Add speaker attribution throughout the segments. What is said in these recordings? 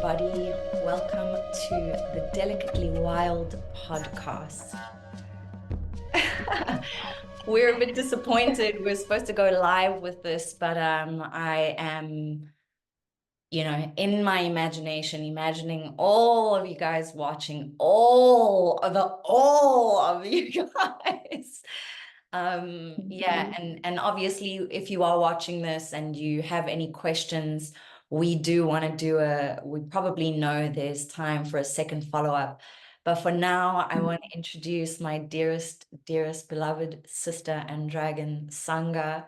Speaker 1: everybody. Welcome to the Delicately Wild podcast. We're a bit disappointed. We're supposed to go live with this, but I am, in my imagination, imagining all of you guys watching, all of you guys. And obviously, if you are watching this and you have any questions, we do want to do we probably know there's time for a second follow-up. But for now, I want to introduce my dearest, beloved sister and dragon, Sanga.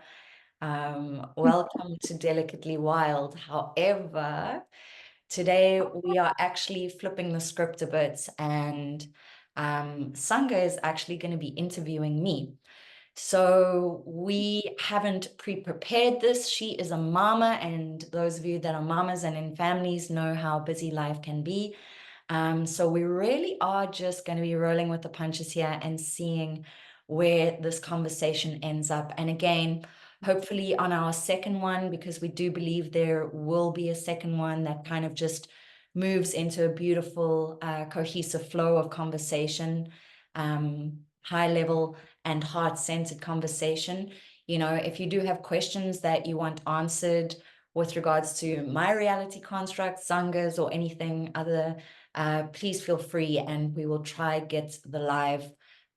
Speaker 1: Welcome to Delicately Wild. However, today we are actually flipping the script a bit, and Sanga is actually going to be interviewing me. So we haven't pre-prepared this. She is a mama, and those of you that are mamas and in families know how busy life can be. So we really are just going to be rolling with the punches here and seeing where this conversation ends up. And again, hopefully on our second one, because we do believe there will be a second one that kind of just moves into a beautiful, cohesive flow of conversation, high level and heart-centered conversation. If you do have questions that you want answered with regards to my reality construct, Sanga's, or anything other, please feel free, and we will try get the live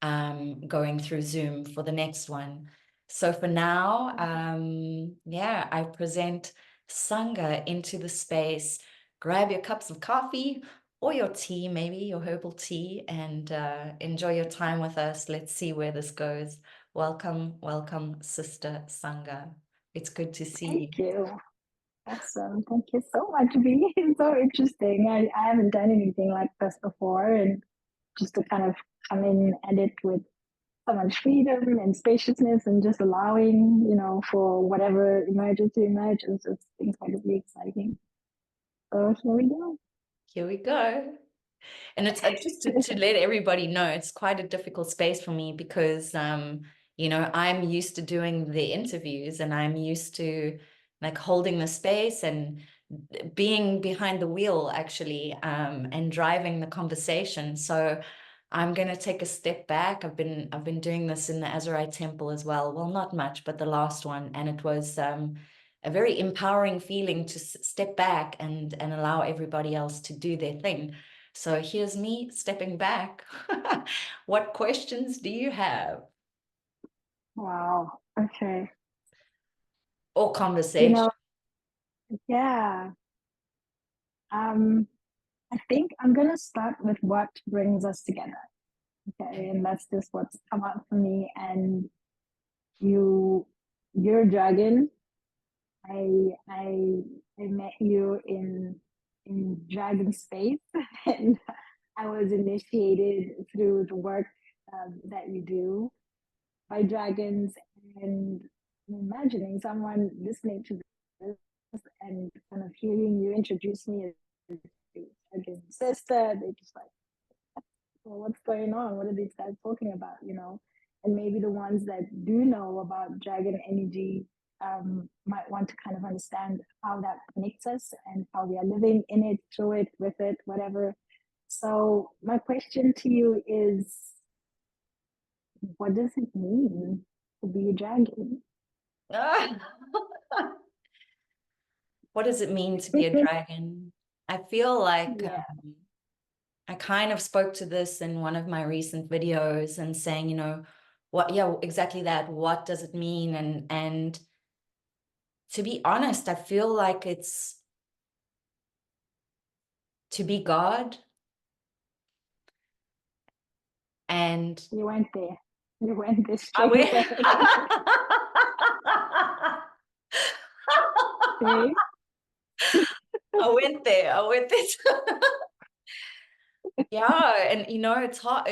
Speaker 1: going through Zoom for the next one. So for now, I present Sanga into the space. Grab your cups of coffee or your tea, maybe your herbal tea, and enjoy your time with us. Let's see where this goes. Welcome, Sister Sanga. It's good to see you.
Speaker 2: Thank you. Awesome. Thank you so much, B. It's so interesting. I haven't done anything like this before, and just to kind of come in and edit with so much freedom and spaciousness and just allowing, for whatever emerges to emerge, it's just incredibly exciting. So here we go.
Speaker 1: Here we go. And it's just to let everybody know, it's quite a difficult space for me because, I'm used to doing the interviews, and I'm used to like holding the space and being behind the wheel actually, and driving the conversation. So I'm going to take a step back. I've been doing this in the AZURITE Temple as well. Well, not much, but the last one. And it was a very empowering feeling to step back and allow everybody else to do their thing. So here's me stepping back. What questions do you have?
Speaker 2: Wow. Okay.
Speaker 1: Or conversation?
Speaker 2: Yeah. I think I'm gonna start with what brings us together. Okay, and that's just what's come up for me. And you're a dragon. I met you in dragon space, and I was initiated through the work that you do by dragons. And I'm imagining someone listening to this and kind of hearing you introduce me as a dragon sister. They're just like, well, what's going on? What are these guys talking about? And maybe the ones that do know about dragon energy might want to kind of understand how that connects us and how we are living in it, through it, with it, whatever. So my question to you is, what does it mean to be a dragon?
Speaker 1: What does it mean to be a dragon? I feel like
Speaker 2: Yeah.
Speaker 1: I kind of spoke to this in one of my recent videos and saying, exactly that. What does it mean? And to be honest, I feel like it's to be God. And
Speaker 2: You went there. You went this
Speaker 1: I
Speaker 2: straight
Speaker 1: went.
Speaker 2: away.
Speaker 1: I went there. Yeah, and it's hard.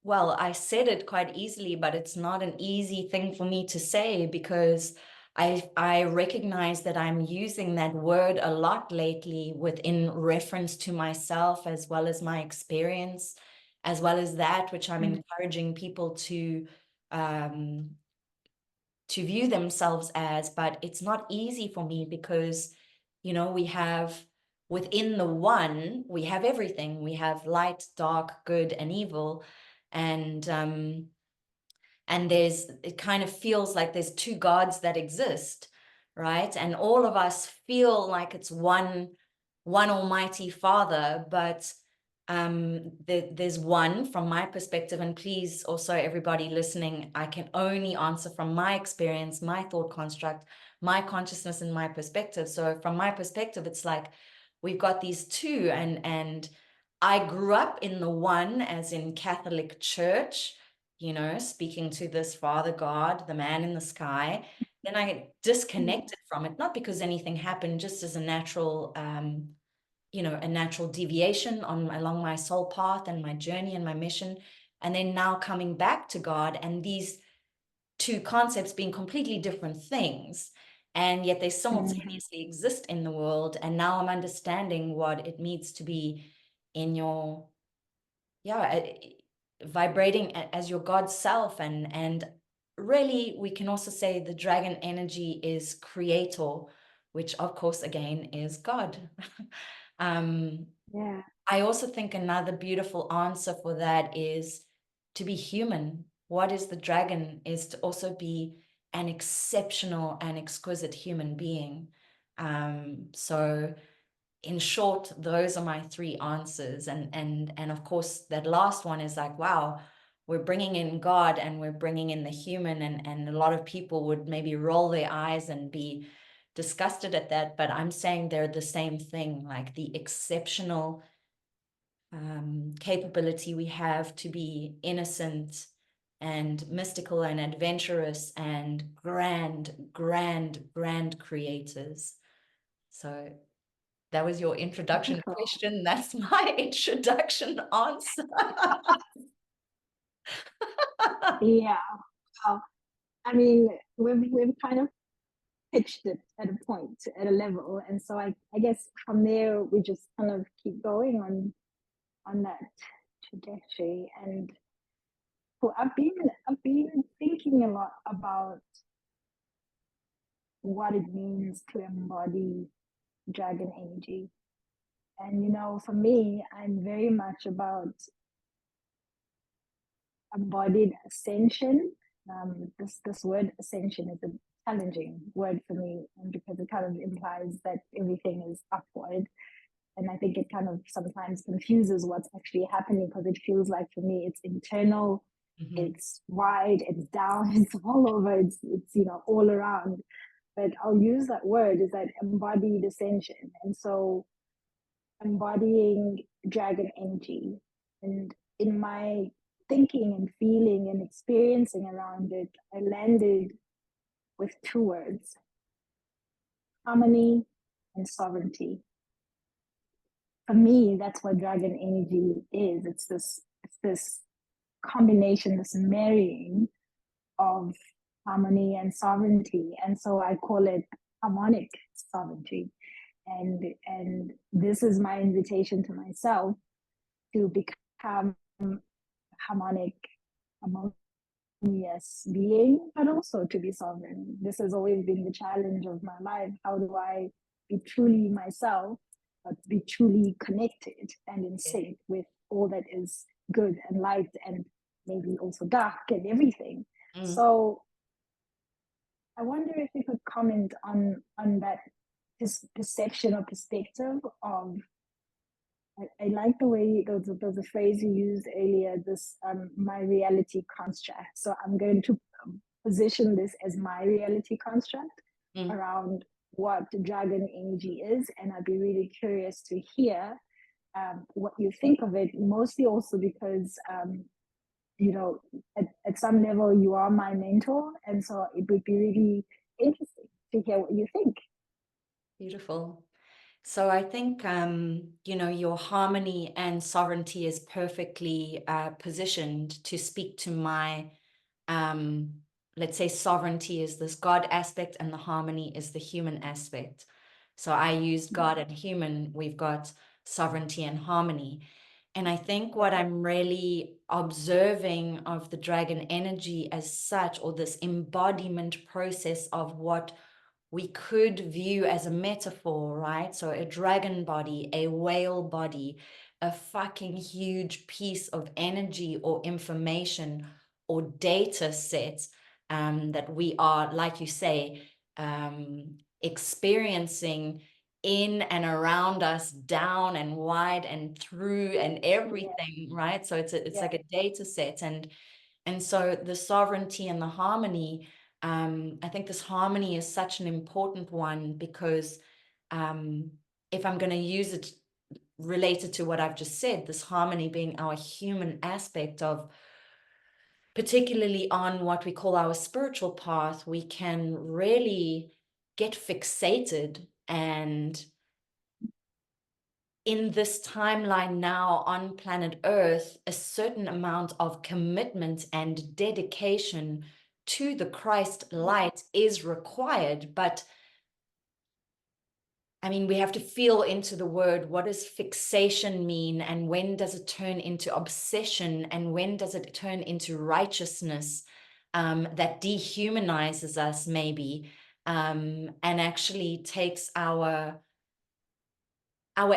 Speaker 1: Well, I said it quite easily, but it's not an easy thing for me to say because I recognize that I'm using that word a lot lately within reference to myself as well as my experience, as well as that which I'm encouraging people to view themselves as. But it's not easy for me because we have within the one, we have everything. We have light, dark, good, and evil. And it kind of feels like there's two gods that exist, right? And all of us feel like it's one almighty Father, but there's one from my perspective. And please, also everybody listening, I can only answer from my experience, my thought construct, my consciousness, and my perspective. So from my perspective, it's like we've got these two, and I grew up in the one, as in Catholic Church, you know, speaking to this Father God, the man in the sky. Then I disconnected from it, not because anything happened, just as a natural you know, a natural deviation along my soul path and my journey and my mission. And then now coming back to God, and these two concepts being completely different things, and yet they simultaneously exist in the world. And now I'm understanding what it means to be in your, vibrating as your God self. And really, we can also say the dragon energy is creator, which of course again is God.
Speaker 2: Yeah.
Speaker 1: I also think another beautiful answer for that is to be human. What is the dragon is to also be an exceptional and exquisite human being. So in short, those are my three answers. And of course, that last one is like, wow, we're bringing in God and we're bringing in the human. And a lot of people would maybe roll their eyes and be disgusted at that. But I'm saying they're the same thing, like the exceptional capability we have to be innocent and mystical and adventurous and grand creators. So that was your introduction
Speaker 2: Beautiful.
Speaker 1: question. That's my introduction answer.
Speaker 2: Yeah. Well, I mean, we've kind of pitched it at a point, at a level, and so I guess from there we just kind of keep going on that trajectory. And well, I've been thinking a lot about what it means to embody dragon energy. And you know, for me, I'm very much about embodied ascension. This word ascension is a challenging word for me, because it kind of implies that everything is upward. And I think it kind of sometimes confuses what's actually happening, because it feels like for me it's internal, it's wide, it's down, it's all over, it's you know, all around. But I'll use that word, is that embodied ascension. And so embodying dragon energy, and in my thinking and feeling and experiencing around it, I landed with two words: harmony and sovereignty. For me, that's what dragon energy is. It's this combination, this marrying of harmony and sovereignty. And so I call it harmonic sovereignty. And this is my invitation to myself to become harmonic, harmonious being, but also to be sovereign. This has always been the challenge of my life. How do I be truly myself, but be truly connected and in sync with all that is good and light, and maybe also dark and everything? So I wonder if you could comment on that perception or perspective of, I like the way there's a phrase you used earlier, this my reality construct. So I'm going to position this as my reality construct around what dragon energy is, and I'd be really curious to hear what you think of it. Mostly also because you know, at some level you are my mentor, and so it would be really interesting to hear what you think.
Speaker 1: Beautiful. So I think, you know, your harmony and sovereignty is perfectly positioned to speak to my, let's say sovereignty is this God aspect and the harmony is the human aspect. So I used God and human, we've got sovereignty and harmony. And I think what I'm really observing of the dragon energy as such, or this embodiment process of what we could view as a metaphor, right? So a dragon body, a whale body, a fucking huge piece of energy or information or data set that we are, like you say, experiencing in and around us, down and wide and through and everything, right? So it's like a data set, and so the sovereignty and the harmony, I think this harmony is such an important one, because if I'm going to use it related to what I've just said, this harmony being our human aspect of, particularly on what we call our spiritual path, we can really get fixated, and in this timeline now on planet Earth, a certain amount of commitment and dedication to the Christ light is required. But I mean, we have to feel into the word. What does fixation mean? And when does it turn into obsession? And when does it turn into righteousness that dehumanizes us, maybe, and actually takes our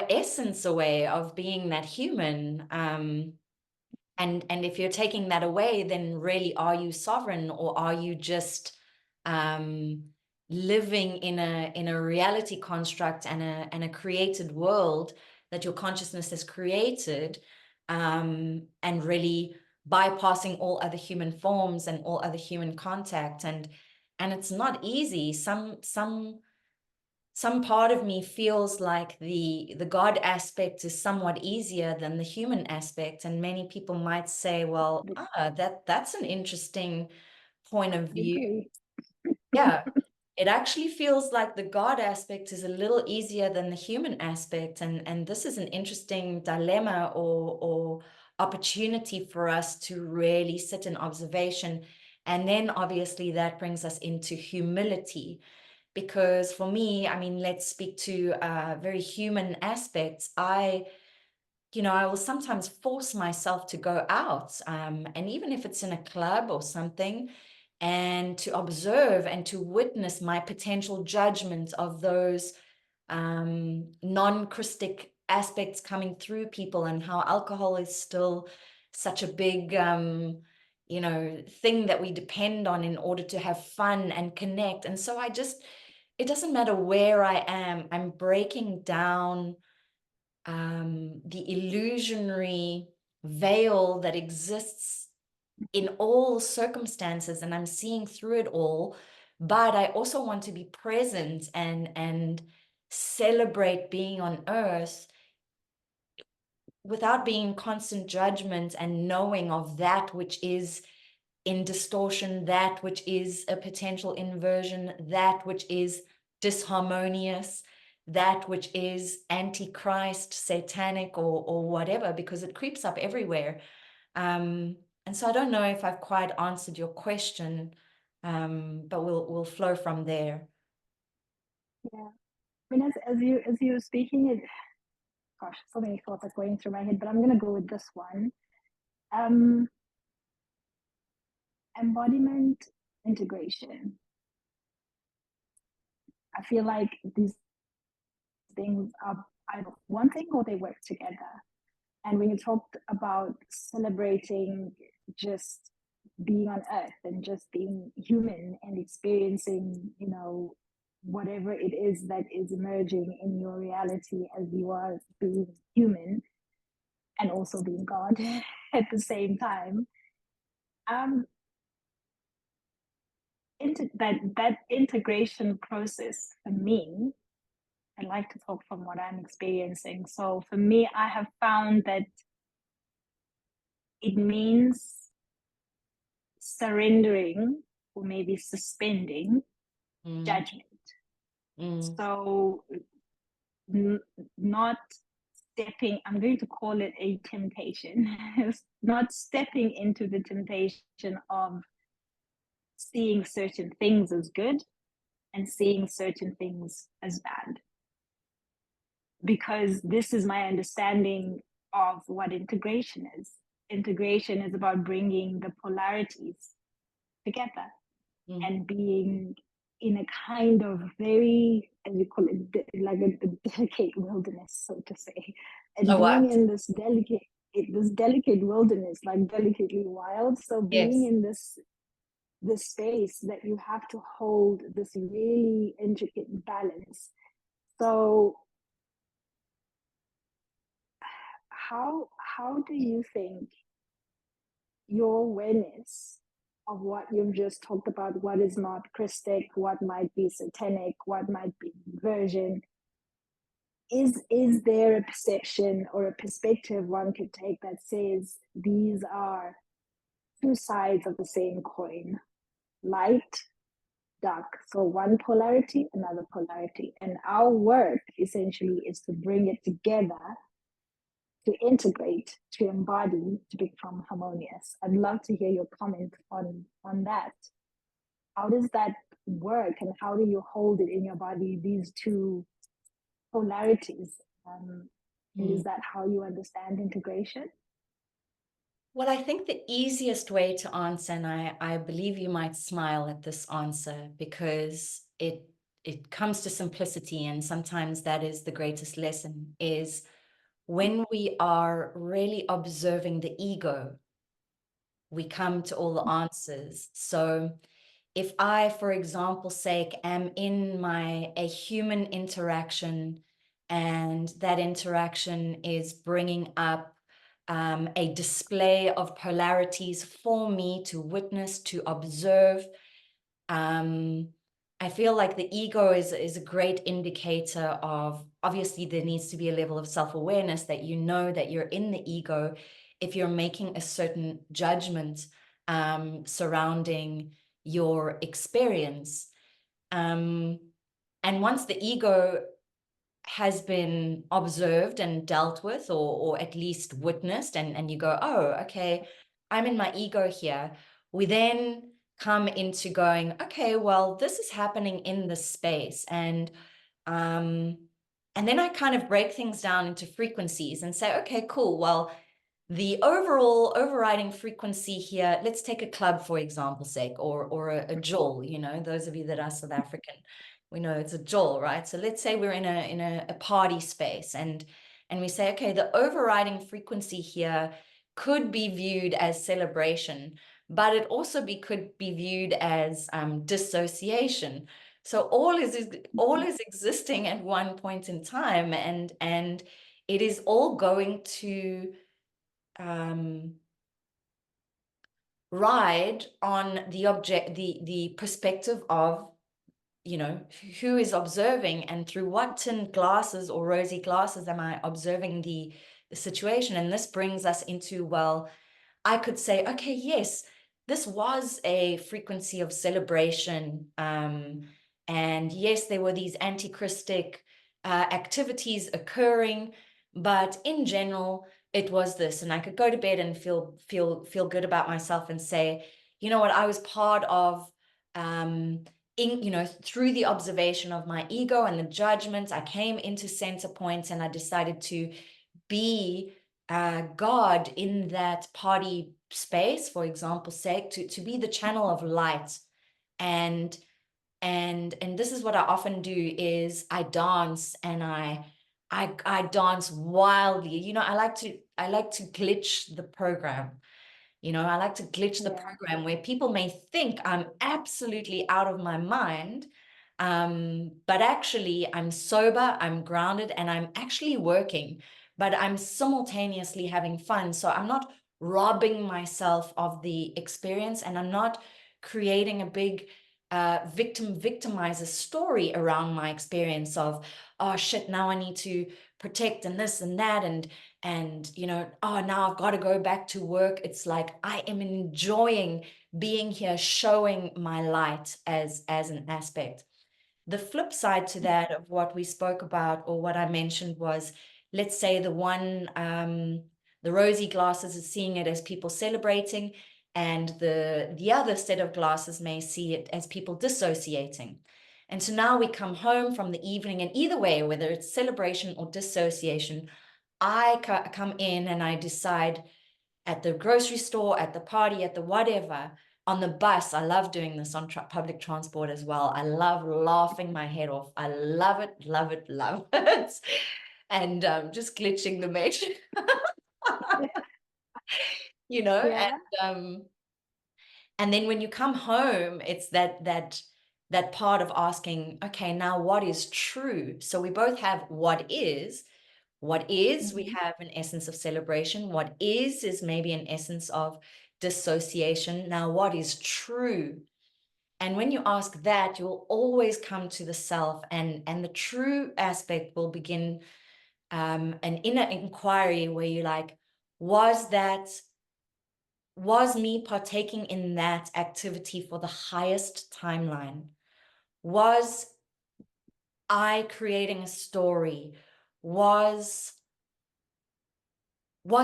Speaker 1: essence away of being that human? And if you're taking that away, then really, are you sovereign, or are you just living in a reality construct and a created world that your consciousness has created, and really bypassing all other human forms and all other human contact? And it's not easy. Some part of me feels like the God aspect is somewhat easier than the human aspect, and many people might say, well, that's an interesting point of view. Yeah, it actually feels like the God aspect is a little easier than the human aspect, and this is an interesting dilemma or opportunity for us to really sit in observation. And then obviously that brings us into humility. Because for me, I mean, let's speak to very human aspects. I will sometimes force myself to go out, and even if it's in a club or something, and to observe and to witness my potential judgment of those non-Krystic aspects coming through people, and how alcohol is still such a big thing that we depend on in order to have fun and connect. And so it doesn't matter where I am, I'm breaking down the illusionary veil that exists in all circumstances, and I'm seeing through it all. But I also want to be present and celebrate being on earth without being in constant judgment, and knowing of that which is in distortion, that which is a potential inversion, that which is disharmonious, that which is antichrist, satanic, or whatever, because it creeps up everywhere. And so I don't know if I've quite answered your question, but we'll flow from there.
Speaker 2: Yeah, I mean, as you were speaking, gosh, so many thoughts are going through my head, but I'm going to go with this one. Embodiment, integration. I feel like these things are either one thing or they work together. And when you talked about celebrating just being on earth and just being human and experiencing, whatever it is that is emerging in your reality as you are being human and also being God at the same time, that integration process for me, I like to talk from what I'm experiencing. So for me, I have found that it means surrendering or maybe suspending judgment. So not stepping, I'm going to call it a temptation, not stepping into the temptation of seeing certain things as good and seeing certain things as bad. Because this is my understanding of what integration is. Integration is about bringing the polarities together and being in a kind of very, as you call it, like a delicate wilderness, so to say, and
Speaker 1: Oh,
Speaker 2: being
Speaker 1: what?
Speaker 2: in this delicate wilderness, like delicately wild. So being
Speaker 1: Yes.
Speaker 2: in this space that you have to hold this really intricate balance. So how do you think your awareness of what you've just talked about, what is not Christic, what might be satanic, what might be version, is there a perception or a perspective one could take that says these are two sides of the same coin, light, dark? So one polarity, another polarity, and our work essentially is to bring it together, to integrate, to embody, to become harmonious. I'd love to hear your comment on that. How does that work, and how do you hold it in your body, these two polarities? And is that how you understand integration?
Speaker 1: Well, I think the easiest way to answer, and I believe you might smile at this answer, because it comes to simplicity, and sometimes that is the greatest lesson, is when we are really observing the ego, we come to all the answers. So if I, for example's sake, am in a human interaction, and that interaction is bringing up a display of polarities for me to witness, to observe, I feel like the ego is a great indicator of, obviously there needs to be a level of self-awareness that you know that you're in the ego if you're making a certain judgment surrounding your experience. And once the ego has been observed and dealt with, or at least witnessed, and you go, oh, okay, I'm in my ego here, we then come into going, okay, well, this is happening in this space. And then I kind of break things down into frequencies and say, okay, cool, well, the overall overriding frequency here, let's take a club for example's sake, or a jol, those of you that are South African, we know it's a jol, right? So let's say we're in a party space, and we say, okay, the overriding frequency here could be viewed as celebration, but it also could be viewed as dissociation. So all is existing at one point in time, and it is all going to ride on the perspective of, who is observing, and through what tin glasses or rosy glasses am I observing the situation. And this brings us into, well, I could say, okay, yes, this was a frequency of celebration. And yes, there were these anti-Christic activities occurring, but in general, it was this. And I could go to bed and feel good about myself and say, you know what, I was part of, through the observation of my ego and the judgments, I came into center point, and I decided to be God in that party space, for example's sake, to be the channel of light. And this is what I often do, is I dance, and I dance wildly. I like to glitch the program. I like to glitch the
Speaker 2: Yeah.
Speaker 1: program where people may think I'm absolutely out of my mind, but actually I'm sober, I'm grounded, and I'm actually working, but I'm simultaneously having fun. So I'm not robbing myself of the experience, and I'm not creating a big victimizer story around my experience of, oh shit, now I need to protect and this and that, and oh, now I've got to go back to work. It's like I am enjoying being here, showing my light as an aspect. The flip side to that of what we spoke about, or what I mentioned, was, let's say the rosy glasses is seeing it as people celebrating, and the other set of glasses may see it as people dissociating. And so now we come home from the evening, and either way, whether it's celebration or dissociation, I come in and I decide, at the grocery store, at the party, at the whatever, on the bus, I love doing this on public transport as well. I love laughing my head off. I love it, love it, love it. And just glitching the mesh, you know,
Speaker 2: Yeah.
Speaker 1: and then when you come home, it's that part of asking, okay, now what is true? So we both have what is. What is, we have an essence of celebration. What is maybe an essence of dissociation. Now, what is true? And when you ask that, you'll always come to the self, and the true aspect will begin an inner inquiry where you're like, was me partaking in that activity for the highest timeline? Was I creating a story? Was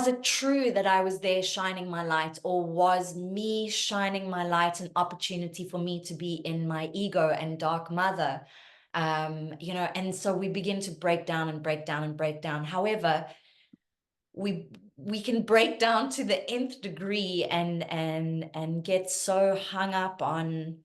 Speaker 1: it true that I was there shining my light, or was me shining my light an opportunity for me to be in my ego and dark mother? You know, and so we begin to break down and break down and break down. However, we can break down to the nth degree and get so hung up on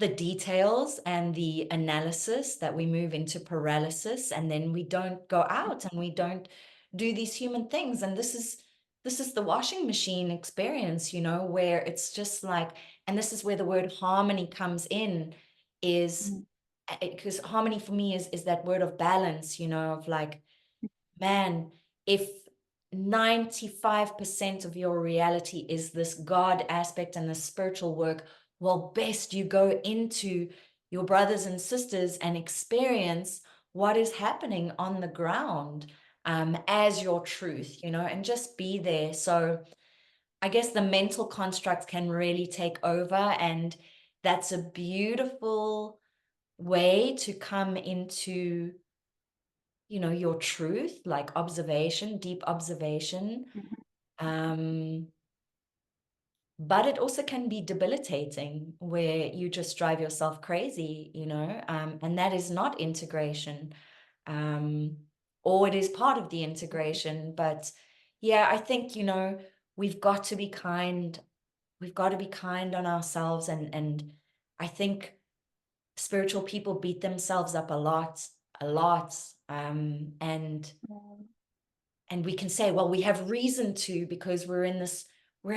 Speaker 1: the details and the analysis that we move into paralysis, and then we don't go out and we don't do these human things. And this is the washing machine experience, you know, where it's just like, and this is where the word harmony comes in, is because harmony for me is that word of balance, you know, of like, man, if 95% of your reality is this God aspect and the spiritual work, well, best you go into your brothers and sisters and experience what is happening on the ground as your truth, you know, and just be there. So I guess the mental constructs can really take over, and that's a beautiful way to come into, you know, your truth, like observation, deep observation. But it also can be debilitating, where you just drive yourself crazy, you know, and that is not integration, or it is part of the integration. But yeah, I think, you know, we've got to be kind. We've got to be kind on ourselves. And I think spiritual people beat themselves up a lot. And we can say, well, we have reason to, because we're in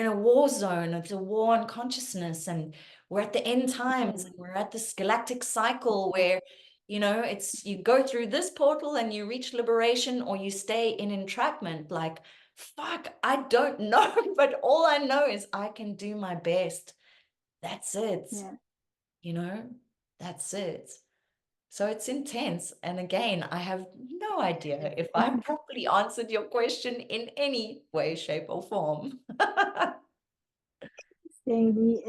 Speaker 1: a war zone. It's a war on consciousness, and we're at the end times, and we're at this galactic cycle where, you know, it's, you go through this portal and you reach liberation, or you stay in entrapment. Like, fuck, I don't know. But all I know is I can do my best. That's it.
Speaker 2: Yeah.
Speaker 1: You know, that's it. So it's intense. And again, I have no idea if I properly answered your question in any way, shape, or form.
Speaker 2: Saying the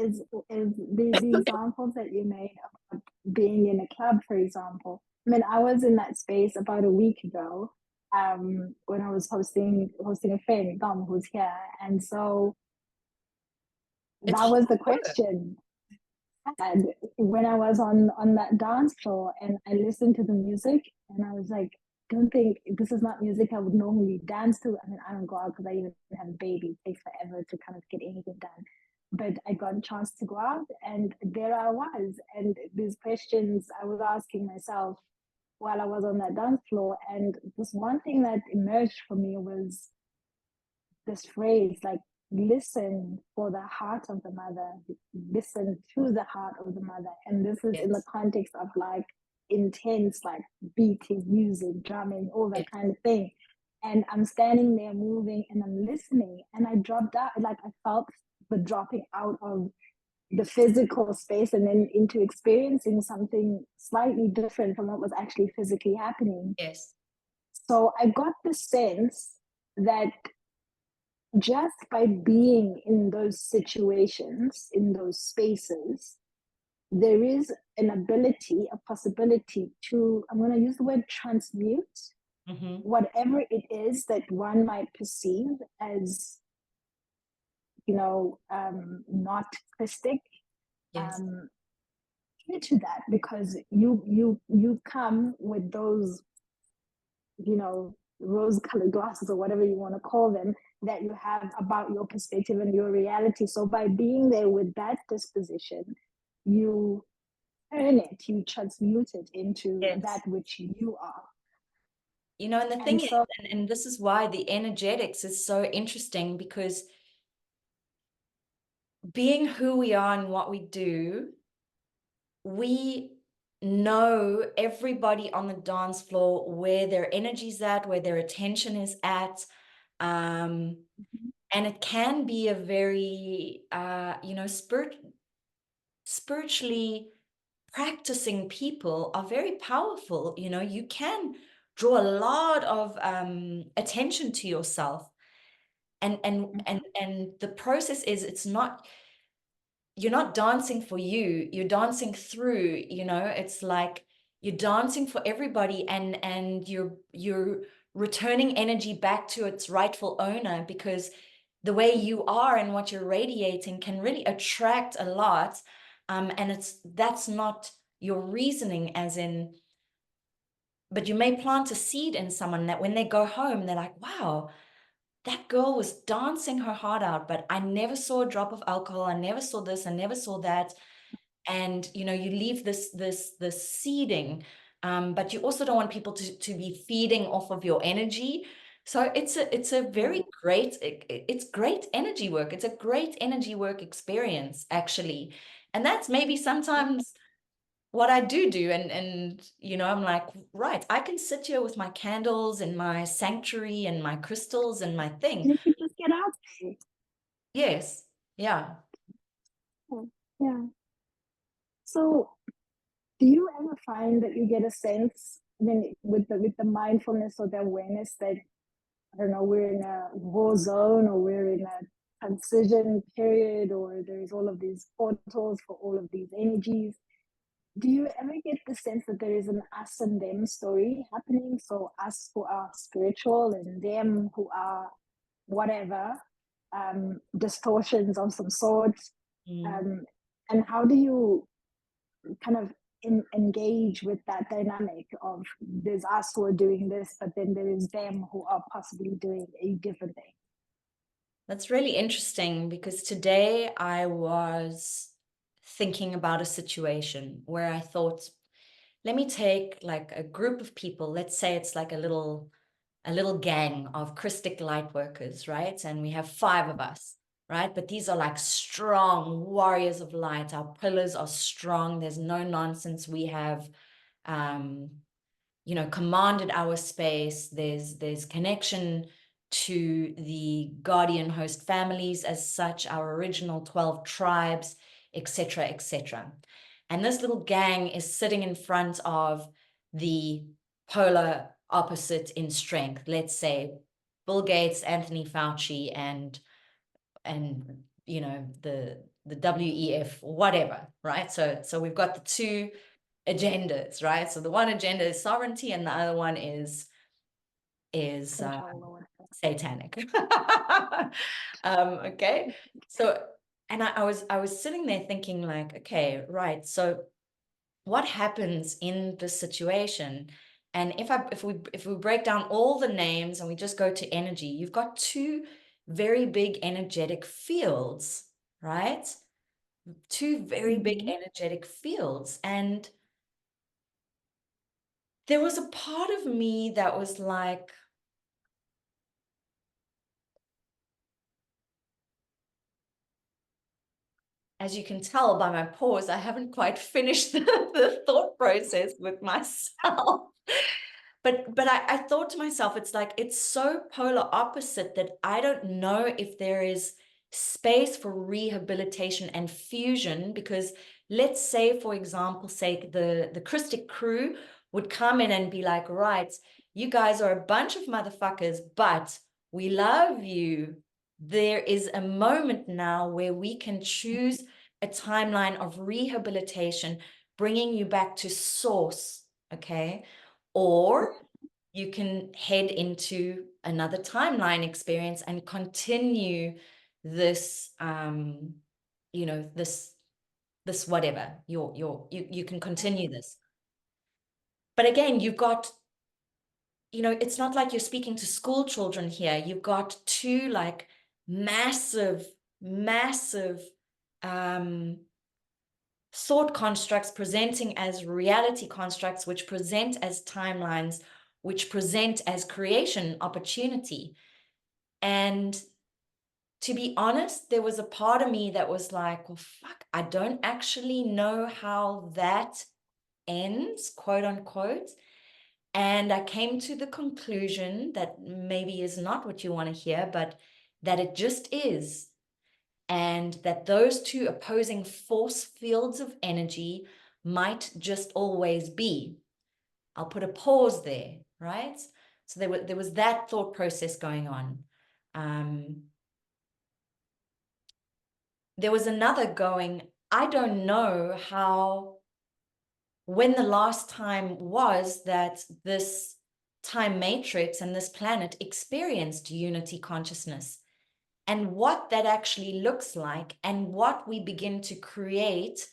Speaker 2: examples that you made about being in a club, for example. I mean, I was in that space about a week ago, when I was hosting a friend, Dom, who's here, and so
Speaker 1: It's
Speaker 2: that was the
Speaker 1: hard work.
Speaker 2: question. And when I was on that dance floor and I listened to the music, and I was like, don't think this is not music I would normally dance to. I mean, I don't go out because I even have a baby. It takes forever to kind of get anything done. But I got a chance to go out, and there I was. And these questions I was asking myself while I was on that dance floor. And this one thing that emerged for me was this phrase, like, listen for the heart of the mother, listen to the heart of the mother. And this is in the
Speaker 1: Yes.
Speaker 2: context of like intense, like beating music, drumming, all that
Speaker 1: Yes.
Speaker 2: kind of thing. And I'm standing there moving and I'm listening, and I dropped out, like I felt the dropping out of the physical space and then into experiencing something slightly different from what was actually physically happening.
Speaker 1: Yes.
Speaker 2: So I got the sense that just by being in those situations, in those spaces, there is an ability, a possibility to, I'm going to use the word transmute, whatever it is that one might perceive as, not Christic,
Speaker 1: Yes.
Speaker 2: into that, because you come with those, rose-colored glasses or whatever you want to call them that you have about your perspective and your reality. So by being there with that disposition, you turn it, you transmute it into
Speaker 1: Yes.
Speaker 2: that which you are.
Speaker 1: You know, and the
Speaker 2: And
Speaker 1: thing is,
Speaker 2: so,
Speaker 1: and this is why the energetics is so interesting, because being who we are and what we do, we know everybody on the dance floor where their energy's at, where their attention is at. And it can be a very, you know, spiritually practicing people are very powerful. You know, you can draw a lot of attention to yourself. And the process is, it's not, you're not dancing for you, you're dancing through, you know, it's like you're dancing for everybody, and you're returning energy back to its rightful owner, because the way you are and what you're radiating can really attract a lot. And that's not your reasoning, as in, but you may plant a seed in someone that when they go home, they're like, wow, that girl was dancing her heart out, but I never saw a drop of alcohol. I never saw this. I never saw that. And, you know, you leave this seeding, but you also don't want people to be feeding off of your energy. So it's a very great, it's great energy work. It's a great energy work experience, actually. And that's maybe sometimes what I do. And, you know, I'm like, right, I can sit here with my candles and my sanctuary and my crystals and my thing.
Speaker 2: you could just get out there.
Speaker 1: Yes. Yeah.
Speaker 2: Yeah. So do you ever find that you get a sense, I mean, with the mindfulness or the awareness that, I don't know, we're in a war zone, or we're in a transition period, or there's all of these portals for all of these energies? Do you ever get the sense that there is an us and them story happening? So us who are spiritual and them who are whatever, distortions of some sort.
Speaker 1: Mm.
Speaker 2: Um, and how do you kind of engage with that dynamic of, there's us who are doing this, but then there is them who are possibly doing a different thing?
Speaker 1: That's really interesting, because today I was thinking about a situation where I thought, let me take like a group of people. Let's say it's like a little gang of Krystic light workers, right? And we have 5 of us, right? But these are like strong warriors of light. Our pillars are strong. There's no nonsense. We have, you know, commanded our space. There's connection to the guardian host families as such, our original 12 tribes, etc., etc. And this little gang is sitting in front of the polar opposite in strength. Let's say Bill Gates, Anthony Fauci, and you know, the WEF, whatever, right? So we've got the 2 agendas, right? So the one agenda is sovereignty, and the other one is satanic. Okay, so, and I was sitting there thinking like, okay, right, so what happens in this situation? And if we break down all the names and we just go to energy, you've got 2 very big energetic fields, right? 2 very big energetic fields. And there was a part of me that was like, as you can tell by my pause, I haven't quite finished the thought process with myself. But I thought to myself, it's like, it's so polar opposite that I don't know if there is space for rehabilitation and fusion. Because let's say, for example, say the Krystic crew would come in and be like, right, you guys are a bunch of motherfuckers, but we love you. There is a moment now where we can choose a timeline of rehabilitation, bringing you back to source, okay? Or you can head into another timeline experience and continue this, you know, this whatever, you can continue this. But again, you've got you know, it's not like you're speaking to school children here. You've got two like massive, massive thought constructs presenting as reality constructs, which present as timelines, which present as creation opportunity. And to be honest, there was a part of me that was like, well, fuck, I don't actually know how that ends, quote unquote. And I came to the conclusion that maybe is not what you want to hear, but that it just is. And that those two opposing force fields of energy might just always be. I'll put a pause there, right? So there was that thought process going on. There was another going, I don't know when the last time was that this time matrix and this planet experienced unity consciousness, and what that actually looks like, and what we begin to create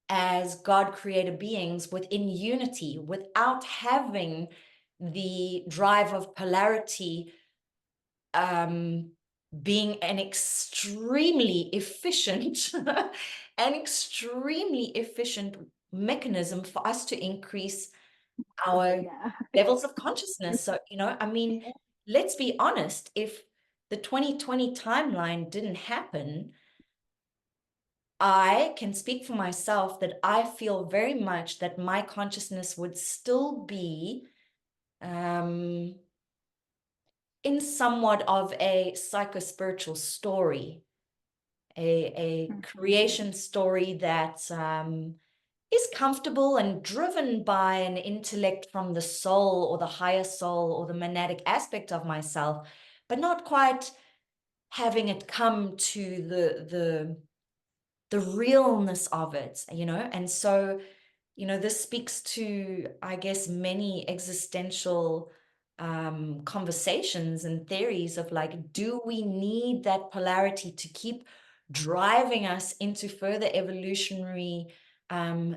Speaker 1: as God created beings within unity without having the drive of polarity being an extremely efficient mechanism for us to increase our levels of consciousness. So, you know, I mean, let's be honest, if the 2020 timeline didn't happen, I can speak for myself that I feel very much that my consciousness would still be in somewhat of a psycho-spiritual story, a creation story that is comfortable and driven by an intellect from the soul or the higher soul or the monadic aspect of myself, but not quite having it come to the realness of it, you know. And so, you know, this speaks to, I guess, many existential conversations and theories of like, do we need that polarity to keep driving us into further evolutionary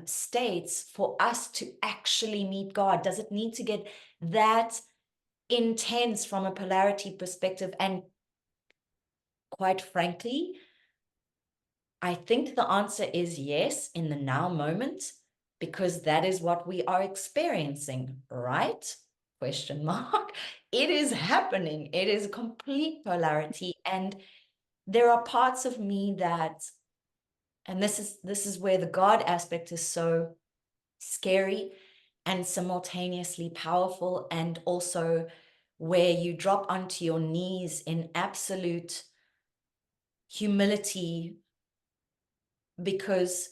Speaker 1: states for us to actually meet God? Does it need to get that intense from a polarity perspective? And quite frankly, I think the answer is yes in the now moment, because that is what we are experiencing, right? Question mark. It is happening. It is complete polarity. And there are parts of me that, and this is where the God aspect is so scary and simultaneously powerful, and also where you drop onto your knees in absolute humility, because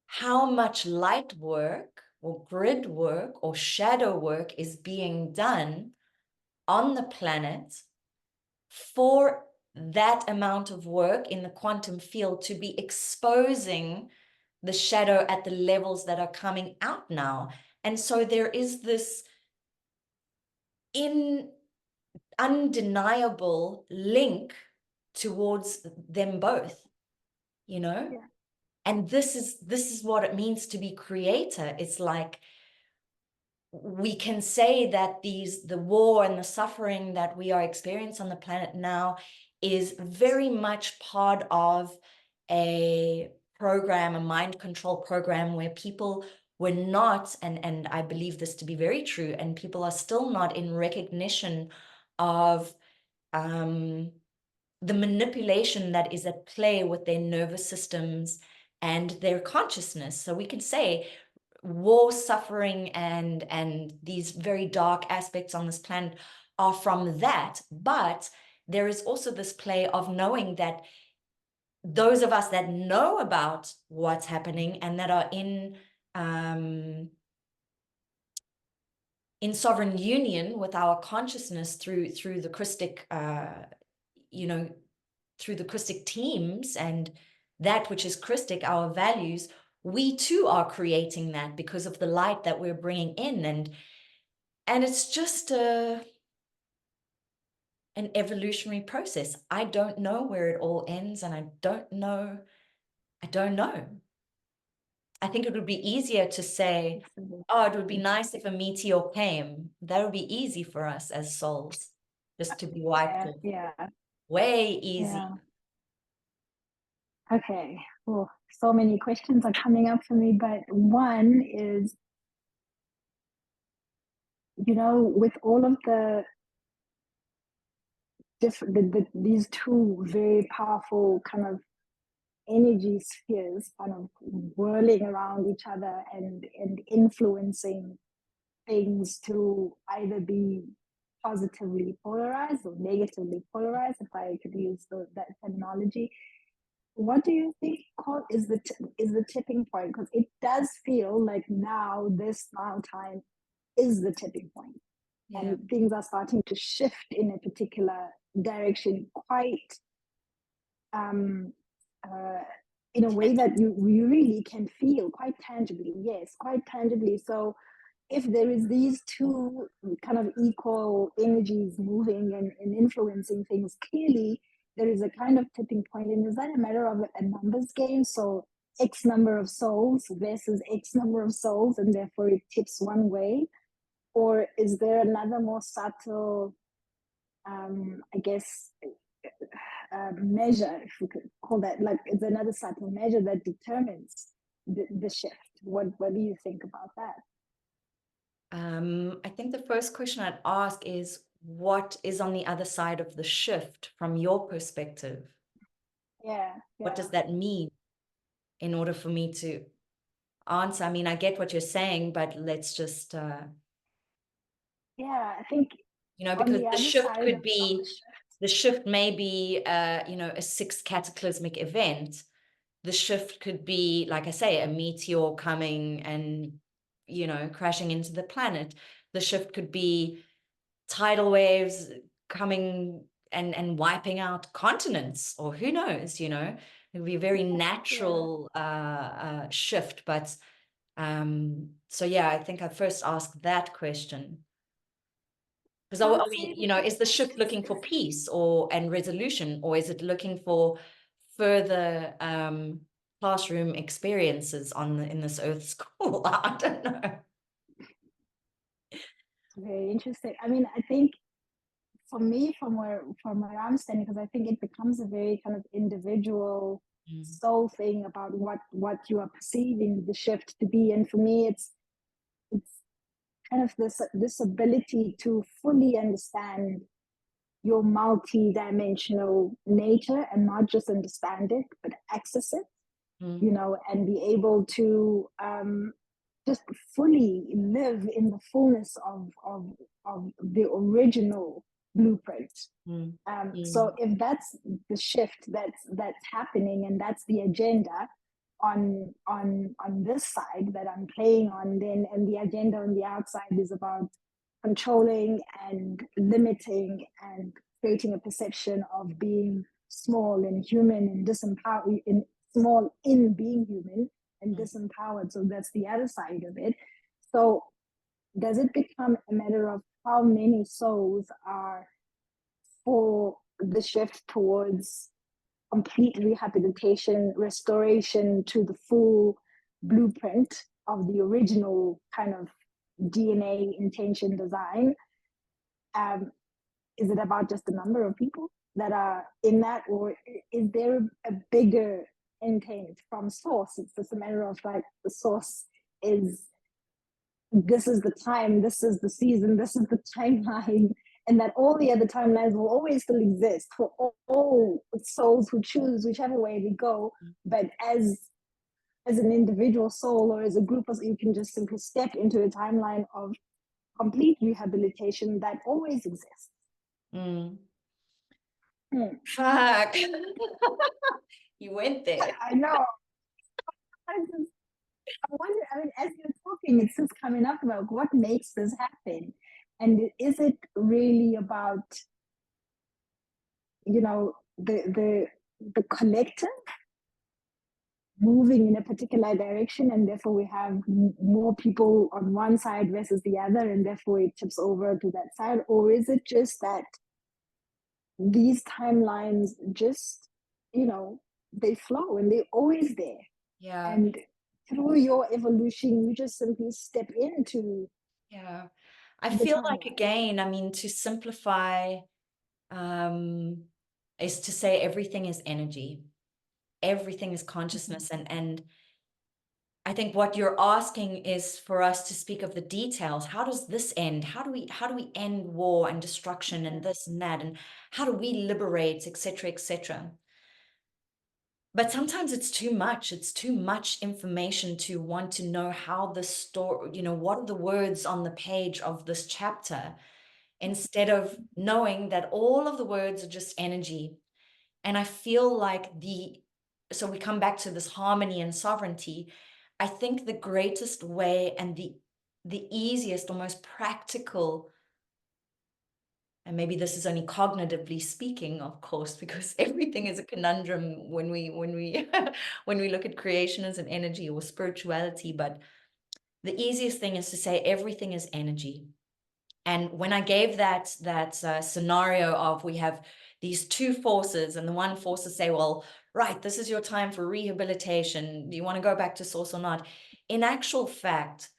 Speaker 1: how much light work or grid work or shadow work is being done on the planet for that amount of work in the quantum field to be exposing the shadow at the levels that are coming out now. And so there is this undeniable link towards them both, you know?
Speaker 2: Yeah.
Speaker 1: And this is what it means to be creator. It's like, we can say that the war and the suffering that we are experiencing on the planet now is very much part of a program, a mind control program, where people were not, and I believe this to be very true, and people are still not in recognition of the manipulation that is at play with their nervous systems and their consciousness. So we can say war, suffering, and these very dark aspects on this planet are from that. But there is also this play of knowing that those of us that know about what's happening and that are in sovereign union with our consciousness through the Krystic, you know, through the Krystic teams and that which is Krystic, our values, we too are creating that because of the light that we're bringing in. And it's just an evolutionary process. I don't know where it all ends, and I don't know. I think it would be easier to say, oh, it would be nice if a meteor came. That would be easy for us as souls, just to be wiped off.
Speaker 2: Yeah.
Speaker 1: Way easy.
Speaker 2: Yeah. Okay. Well, so many questions are coming up for me, but one is, with all of the different, these two very powerful kind of energy spheres kind of whirling around each other and influencing things to either be positively polarized or negatively polarized, if I could use that terminology. What do you think is the tipping point? Because it does feel like this time is the tipping point, and things are starting to shift in a particular direction, quite in a way that you really can feel quite tangibly. Yes, quite tangibly. So if there is these two kind of equal energies moving and influencing things, clearly there is a kind of tipping point. And is that a matter of a numbers game? So X number of souls versus X number of souls, and therefore it tips one way? Or is there another more subtle, I guess, measure, if we could call that, like it's another subtle measure that determines the shift? What do you think about that?
Speaker 1: I think the first question I'd ask is, what is on the other side of the shift from your perspective?
Speaker 2: Yeah.
Speaker 1: What does that mean in order for me to answer? I mean, I get what you're saying, but let's just
Speaker 2: I think
Speaker 1: because the shift could be, the shift may be a sixth cataclysmic event. The shift could be, like I say, a meteor coming and crashing into the planet. The shift could be tidal waves coming and wiping out continents, or who knows, it would be a very natural shift. But so I think I first ask that question, because are we, is the shift looking for peace and resolution, or is it looking for further classroom experiences in this earth school? I don't know.
Speaker 2: Very interesting. I mean, I think for me, from where I'm standing, because I think it becomes a very kind of individual soul thing about what you are perceiving the shift to be. And for me, it's kind of this ability to fully understand your multi-dimensional nature, and not just understand it, but access it, and be able to just fully live in the fullness of the original blueprint. So if that's the shift that's happening, and that's the agenda on this side that I'm playing on, then, and the agenda on the outside is about controlling and limiting and creating a perception of being small and human and disempowered, small in being human and disempowered. So that's the other side of it. So does it become a matter of how many souls are for the shift towards complete rehabilitation, restoration to the full blueprint of the original kind of DNA, intention, design? Is it about just the number of people that are in that, or is there a bigger intent from source? It's just a matter of like, the source is, this is the time, this is the season, this is the timeline, and that all the other timelines will always still exist for all souls who choose whichever way we go. But as an individual soul, or as a group, you can just simply step into a timeline of complete rehabilitation that always exists.
Speaker 1: Fuck. You went there.
Speaker 2: I know. I wonder, I mean, as you're talking, it's just coming up about what makes this happen. And is it really about, the collective moving in a particular direction, and therefore we have more people on one side versus the other, and therefore it tips over to that side? Or is it just that these timelines just, they flow and they're always there?
Speaker 1: Yeah.
Speaker 2: And through your evolution, you just simply step into
Speaker 1: Yeah. I
Speaker 2: the
Speaker 1: feel like,
Speaker 2: timeline.
Speaker 1: again, I mean, to simplify, is to say everything is energy. Everything is consciousness. And I think what you're asking is for us to speak of the details. How does this end? How do we end war and destruction and this and that? And how do we liberate, etc., etc.? But sometimes it's too much. It's too much information to want to know how the story, what are the words on the page of this chapter, instead of knowing that all of the words are just energy. And I feel like so we come back to this harmony and sovereignty. I think the greatest way and the easiest or most practical, and maybe this is only cognitively speaking, of course, because everything is a conundrum when we when we look at creation as an energy or spirituality. But the easiest thing is to say everything is energy. And when I gave that scenario of, we have these two forces, and the one forces say, well, right, this is your time for rehabilitation. Do you want to go back to source or not? In actual fact,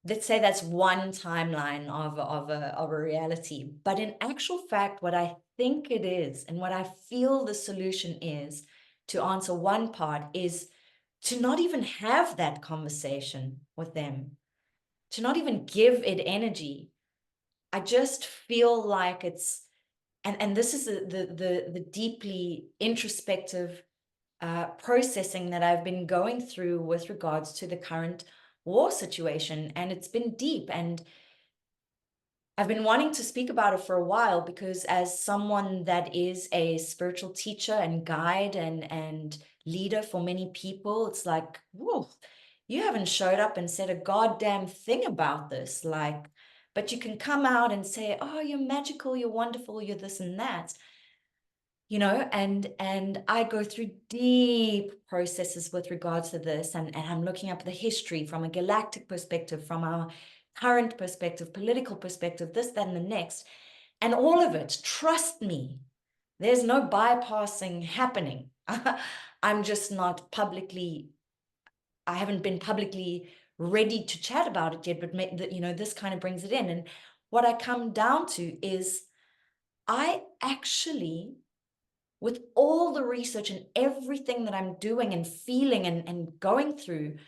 Speaker 1: let's say that's one timeline of a reality. But in actual fact, what I think it is, and what I feel the solution is, to answer one part, is to not even have that conversation with them, to not even give it energy. I just feel like it's, and this is the deeply introspective processing that I've been going through with regards to the current war situation. And it's been deep, and I've been wanting to speak about it for a while, because as someone that is a spiritual teacher and guide and leader for many people, it's like, whoa, you haven't showed up and said a goddamn thing about this. Like, but you can come out and say, oh, you're magical, you're wonderful, you're this and that. And I go through deep processes with regards to this, and I'm looking up the history from a galactic perspective, from our current perspective, political perspective, this, that, and the next. And all of it, trust me, there's no bypassing happening. I'm just not publicly, I haven't been publicly ready to chat about it yet, but this kind of brings it in. And what I come down to is, I actually, with all the research and everything that I'm doing and feeling and going through,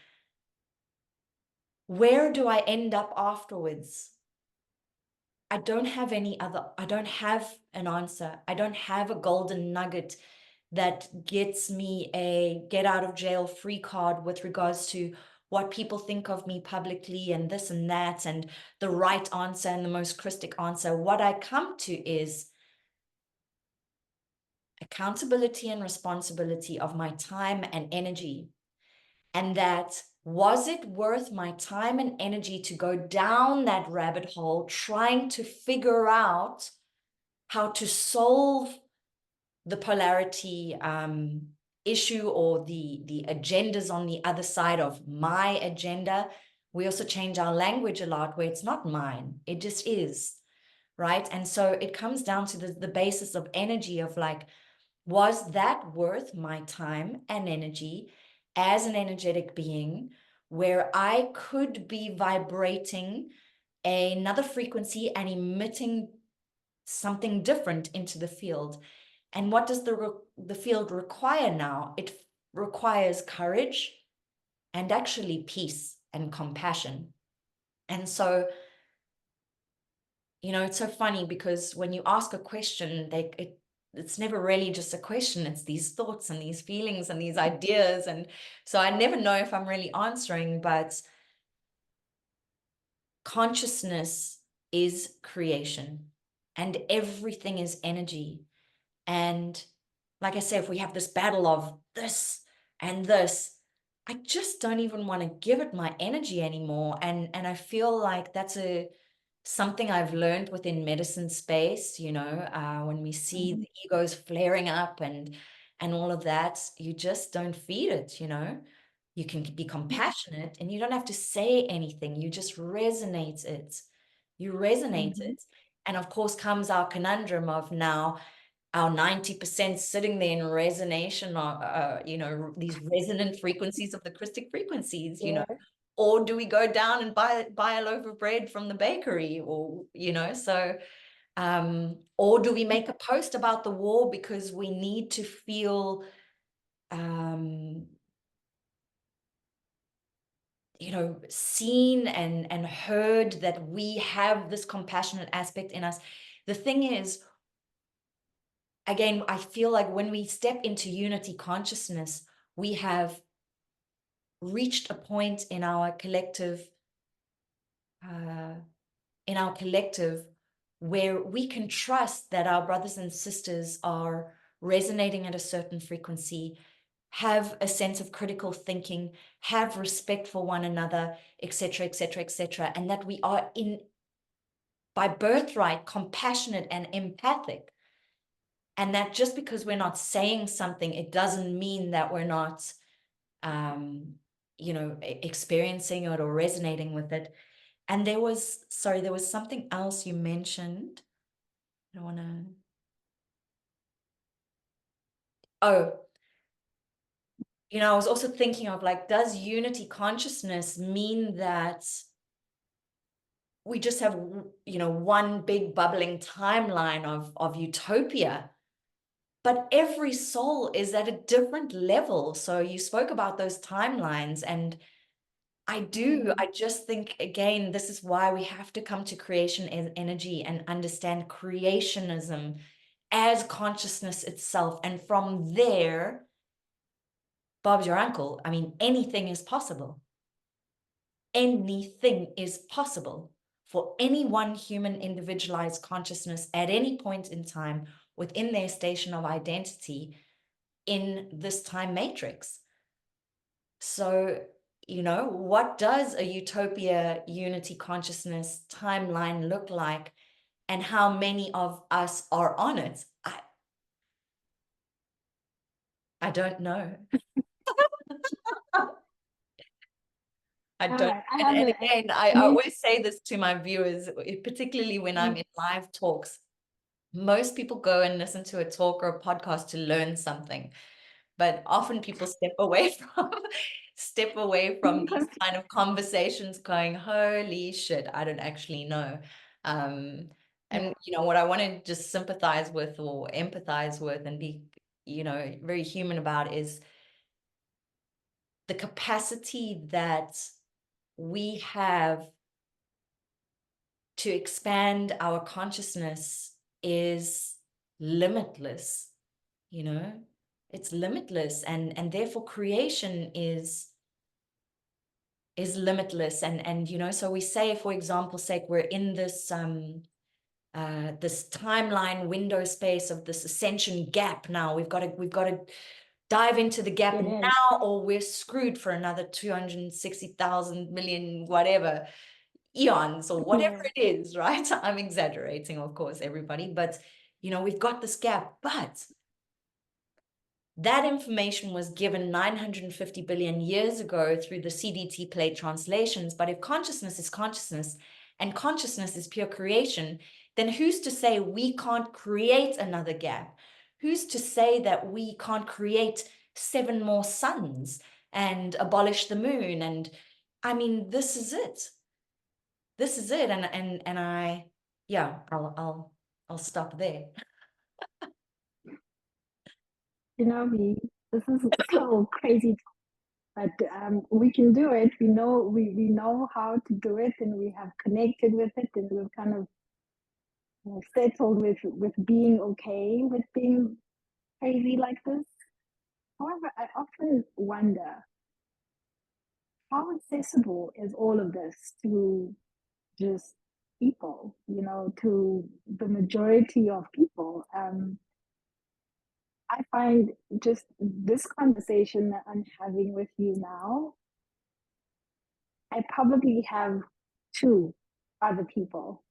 Speaker 1: where do I end up afterwards? I don't have an answer. I don't have a golden nugget that gets me a get out of jail free card with regards to what people think of me publicly and this and that, and the right answer and the most Krystic answer. What I come to is accountability and responsibility of my time and energy. And that, was it worth my time and energy to go down that rabbit hole trying to figure out how to solve the polarity issue, or the agendas on the other side of my agenda? We also change our language a lot, where it's not mine, it just is, right? And so it comes down to the basis of energy, of like, was that worth my time and energy as an energetic being, where I could be vibrating another frequency and emitting something different into the field? And what does the field require now? It requires courage and actually peace and compassion. And so, it's so funny, because when you ask a question, it's never really just a question. It's these thoughts and these feelings and these ideas. And so I never know if I'm really answering, but consciousness is creation, and everything is energy. And like I say, if we have this battle of this and this, I just don't even want to give it my energy anymore. And I feel like that's something I've learned within medicine space, when we see the egos flaring up and all of that, you just don't feed it. You can be compassionate, and you don't have to say anything. You just resonate it. You resonate it. And of course comes our conundrum of now, our 90% sitting there in resonation, you know, these resonant frequencies of the Krystic frequencies, you know, or do we go down and buy a loaf of bread from the bakery, or, you know, so, or do we make a post about the war because we need to feel, you know, seen and heard, that we have this compassionate aspect in us. The thing is, again, I feel like when we step into unity consciousness, we have reached a point in our collective, where we can trust that our brothers and sisters are resonating at a certain frequency, have a sense of critical thinking, have respect for one another, etc., etc., etc., and that we are by birthright compassionate and empathic. And that just because we're not saying something, it doesn't mean that we're not, you know, experiencing it or resonating with it. And there was something else you mentioned. I don't want to. Oh, you know, I was also thinking of, like, does unity consciousness mean that we just have, you know, one big bubbling timeline of utopia? But every soul is at a different level. So you spoke about those timelines, and I just think, again, this is why we have to come to creation energy and understand creationism as consciousness itself. And from there, Bob's your uncle. I mean, anything is possible. Anything is possible for any one human individualized consciousness at any point in time within their station of identity in this time matrix. So, you know, what does a utopia unity consciousness timeline look like, and how many of us are on it? I don't know. I don't.
Speaker 2: Right.
Speaker 1: And again, I always say this to my viewers, particularly when I'm in live talks. Most people go and listen to a talk or a podcast to learn something, but often people step away from these kind of conversations going, holy shit, I don't actually know. And you know what I want to just sympathize with or empathize with and be, you know, very human about is the capacity that we have to expand our consciousness is limitless. You know, it's limitless, and therefore creation is limitless. And you know, so we say, for example's sake, we're in this this timeline window space of this ascension gap. Now we've got to dive into the gap now, or we're screwed for another 260,000 million whatever eons or whatever it is, right? I'm exaggerating, of course, everybody, but you know, we've got this gap. But that information was given 950 billion years ago through the CDT plate translations. But if consciousness is consciousness and consciousness is pure creation, then who's to say we can't create another gap? Who's to say that we can't create 7 more suns and abolish the moon? And I mean, this is it. This is it. And I, yeah, I'll stop there.
Speaker 2: You know, this is so crazy, but we can do it. We know how to do it, and we have connected with it, and we've kind of, you know, settled with being okay with being crazy like this. However, I often wonder, how accessible is all of this to just people, you know, to the majority of people? I find just this conversation that I'm having with you now, I probably have 2 other people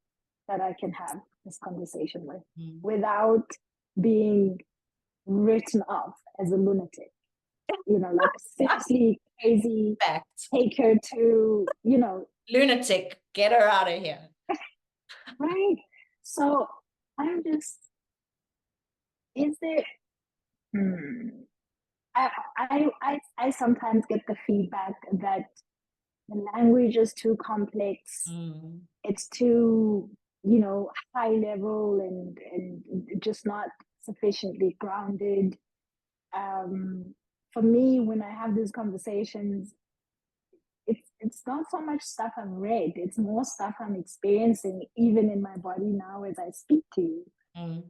Speaker 2: that I can have this conversation with without being written off as a lunatic. You know, like seriously crazy, take her to, you know,
Speaker 1: lunatic, get her out of here.
Speaker 2: Right. So I'm just is there, hmm, I sometimes get the feedback that the language is too complex.
Speaker 1: Mm,
Speaker 2: It's too, you know, high level and just not sufficiently grounded. Um, for me, when I have these conversations, it's not so much stuff I've read, it's more stuff I'm experiencing even in my body now as I speak to you.
Speaker 1: mm,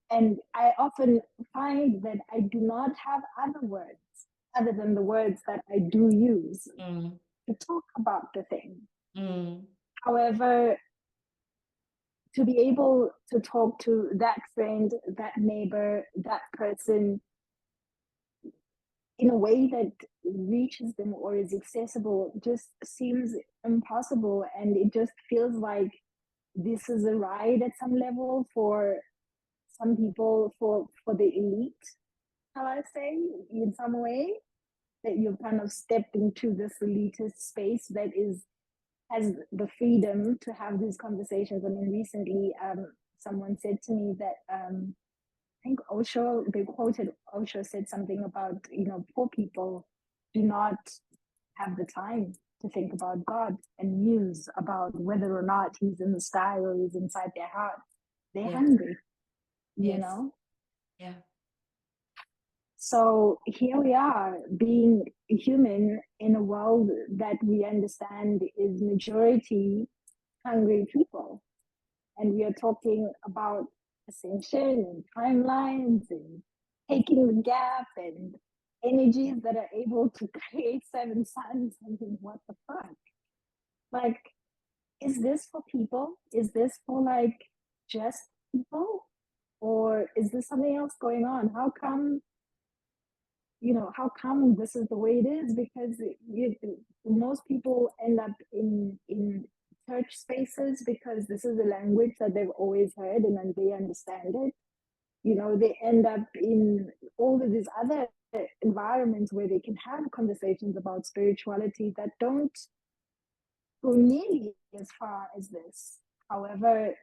Speaker 2: And I often find that I do not have other words other than the words that I do use
Speaker 1: mm,
Speaker 2: to talk about the thing.
Speaker 1: mm,
Speaker 2: However, to be able to talk to that friend, that neighbor, that person in a way that reaches them or is accessible just seems impossible. And it just feels like this is a ride at some level for some people, for the elite, shall I say, in some way, that you've kind of stepped into this elitist space that is has the freedom to have these conversations. I mean, recently, someone said to me that I think Osho, they quoted Osho said something about, you know, poor people do not have the time to think about God and muse about whether or not he's in the sky or he's inside their heart. They're
Speaker 1: yeah,
Speaker 2: hungry, you
Speaker 1: yes,
Speaker 2: know?
Speaker 1: yeah,
Speaker 2: So here we are being human in a world that we understand is majority hungry people. And we are talking about ascension and timelines and taking the gap and energies that are able to create seven suns. I mean, what the fuck? Like, is this for people? Is this for like just people? Or is there something else going on? How come, you know, how come this is the way it is? Because most people end up in church spaces because this is a language that they've always heard and then they understand it. You know, they end up in all of these other environments where they can have conversations about spirituality that don't go nearly as far as this. However,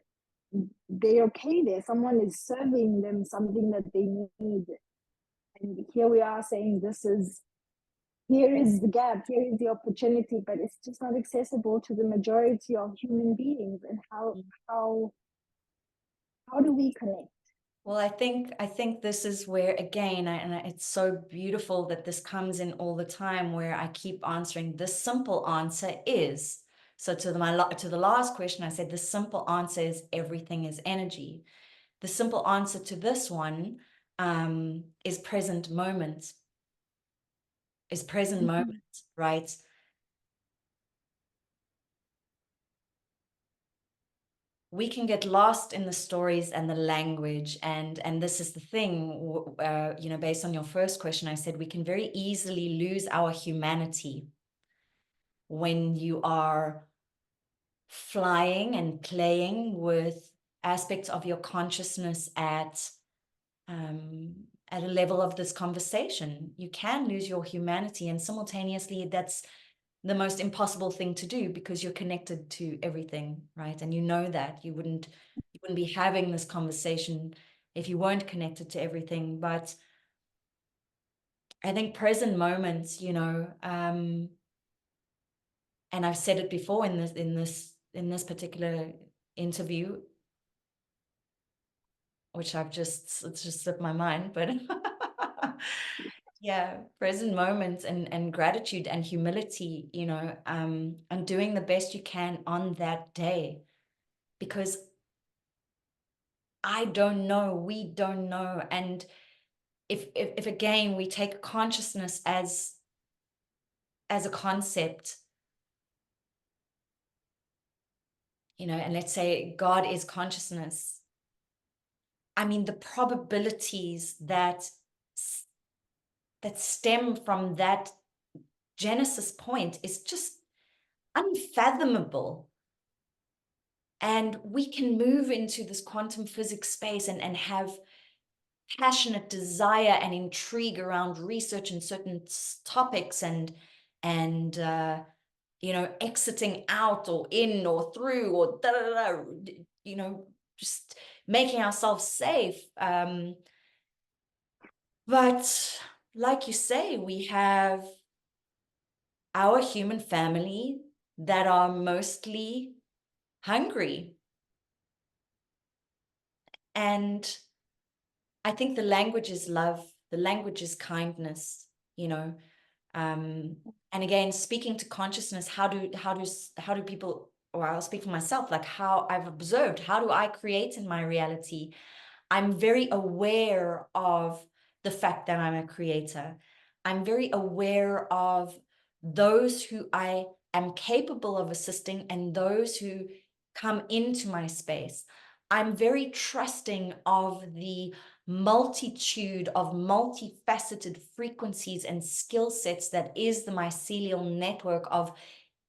Speaker 2: they're okay there. Someone is serving them something that they need. And here we are saying here is the gap, here is the opportunity, but it's just not accessible to the majority of human beings. And how how do we connect?
Speaker 1: well, I think this is where again, it's so beautiful that this comes in all the time where I keep answering the simple answer is. So to the last question, I said the simple answer is everything is energy. The simple answer to this one is present moment,
Speaker 2: Mhm.
Speaker 1: right? We can get lost in the stories and the language, and this is the thing, you know, based on your first question, I said we can very easily lose our humanity when you are flying and playing with aspects of your consciousness at a level of this conversation. You can lose your humanity, and simultaneously that's the most impossible thing to do because you're connected to everything, right? And you know that you wouldn't be having this conversation if you weren't connected to everything. But I think present moments, you know, and I've said it before in this particular interview, which it's just slipped my mind, but yeah, present moments and gratitude and humility, you know, and doing the best you can on that day, because I don't know, we don't know. And if again we take consciousness as a concept, you know, and let's say God is consciousness, I mean the probabilities that stem from that genesis point is just unfathomable. And we can move into this quantum physics space and have passionate desire and intrigue around research in certain topics and you know, exiting out or in or through or da, da, da, you know, just making ourselves safe. But like you say, we have our human family that are mostly hungry. And I think the language is love, the language is kindness, you know. And again, speaking to consciousness, how do people, or I'll speak for myself, like how I've observed, how do I create in my reality? I'm very aware of the fact that I'm a creator. I'm very aware of those who I am capable of assisting and those who come into my space. I'm very trusting of the multitude of multifaceted frequencies and skill sets that is the mycelial network of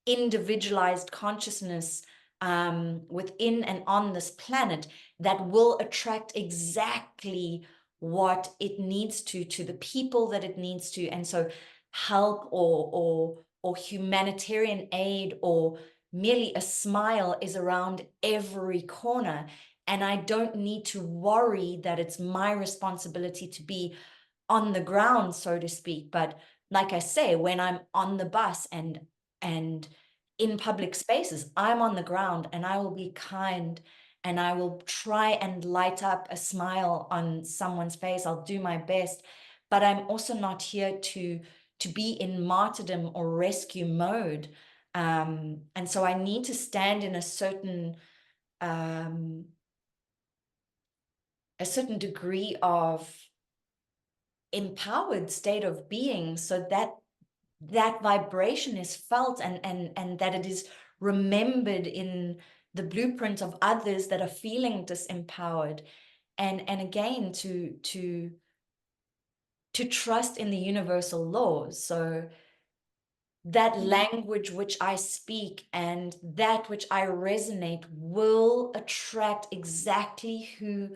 Speaker 1: individualized consciousness within and on this planet that will attract exactly what it needs to the people that it needs to. And so help or humanitarian aid or merely a smile is around every corner. And I don't need to worry that it's my responsibility to be on the ground, so to speak. But like I say, when I'm on the bus and in public spaces, I'm on the ground and I will be kind and I will try and light up a smile on someone's face. I'll do my best, but I'm also not here to be in martyrdom or rescue mode. And so I need to stand in a certain degree of empowered state of being, so that that vibration is felt and that it is remembered in the blueprint of others that are feeling disempowered, and again to trust in the universal laws. So that language which I speak and that which I resonate will attract exactly who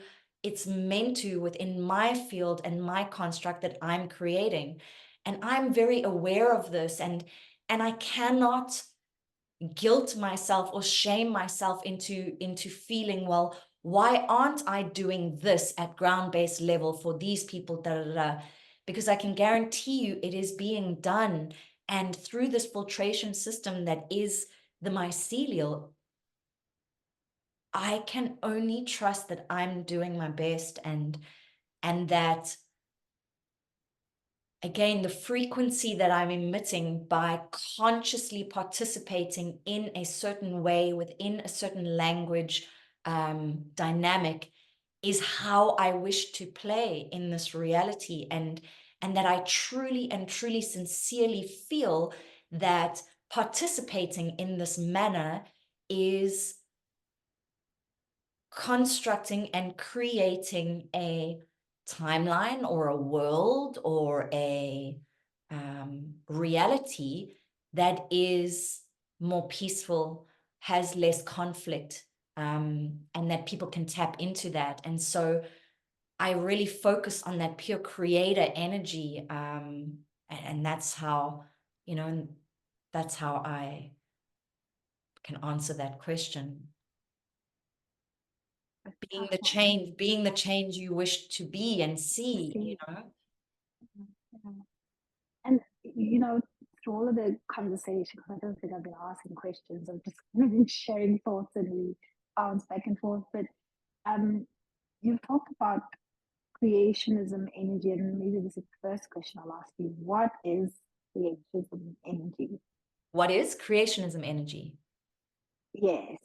Speaker 1: it's meant to within my field and my construct that I'm creating. And I'm very aware of this, and I cannot guilt myself or shame myself into feeling, well, why aren't I doing this at ground-based level for these people, da, da, da. Because I can guarantee you it is being done. And through this filtration system that is the mycelial, I can only trust that I'm doing my best, and that, again, the frequency that I'm emitting by consciously participating in a certain way within a certain language dynamic is how I wish to play in this reality, and that I truly and truly sincerely feel that participating in this manner is constructing and creating a timeline or a world or a reality that is more peaceful, has less conflict, and that people can tap into that. And so I really focus on that pure creator energy, and that's how, that's how I can answer that question. Being the change you wish to be and see,
Speaker 2: Yeah. And through all of the conversation, because I don't think I've been asking questions, I've just kind of been sharing thoughts and we bounce back and forth. But you've talked about creationism energy, and maybe this is the first question I'll ask you. What is creationism energy?
Speaker 1: What is creationism energy?
Speaker 2: Yes.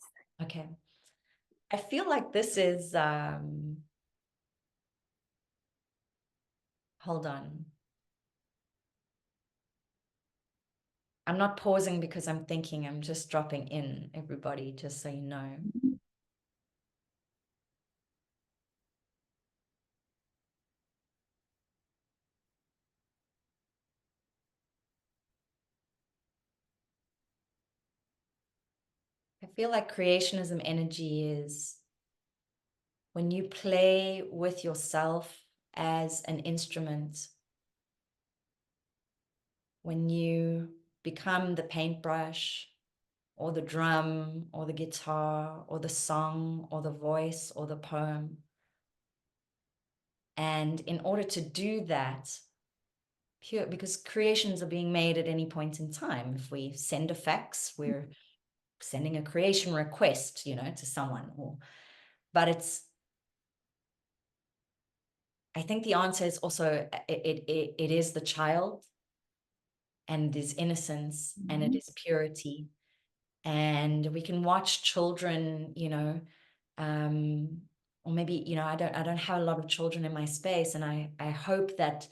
Speaker 1: Okay. I feel like this is, hold on. I'm not pausing because I'm thinking, I'm just dropping in, everybody, just so you know. I feel like creationism energy is when you play with yourself as an instrument, when you become the paintbrush or the drum or the guitar or the song or the voice or the poem. And in order to do that, because creations are being made at any point in time. If we send a fax, we're sending a creation request, to someone. But I think the answer is also, it is the child, and it is innocence, and it is purity. And we can watch children, or maybe, I don't have a lot of children in my space, and I hope that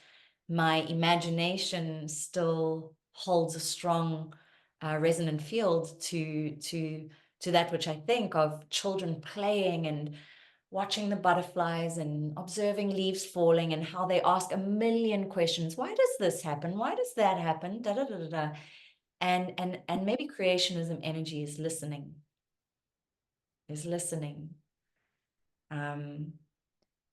Speaker 1: my imagination still holds a strong resonant field to that which I think of children playing and watching the butterflies and observing leaves falling, and how they ask a million questions. Why does this happen? Why does that happen? Da, da, da, da, da. And maybe creationism energy is listening. And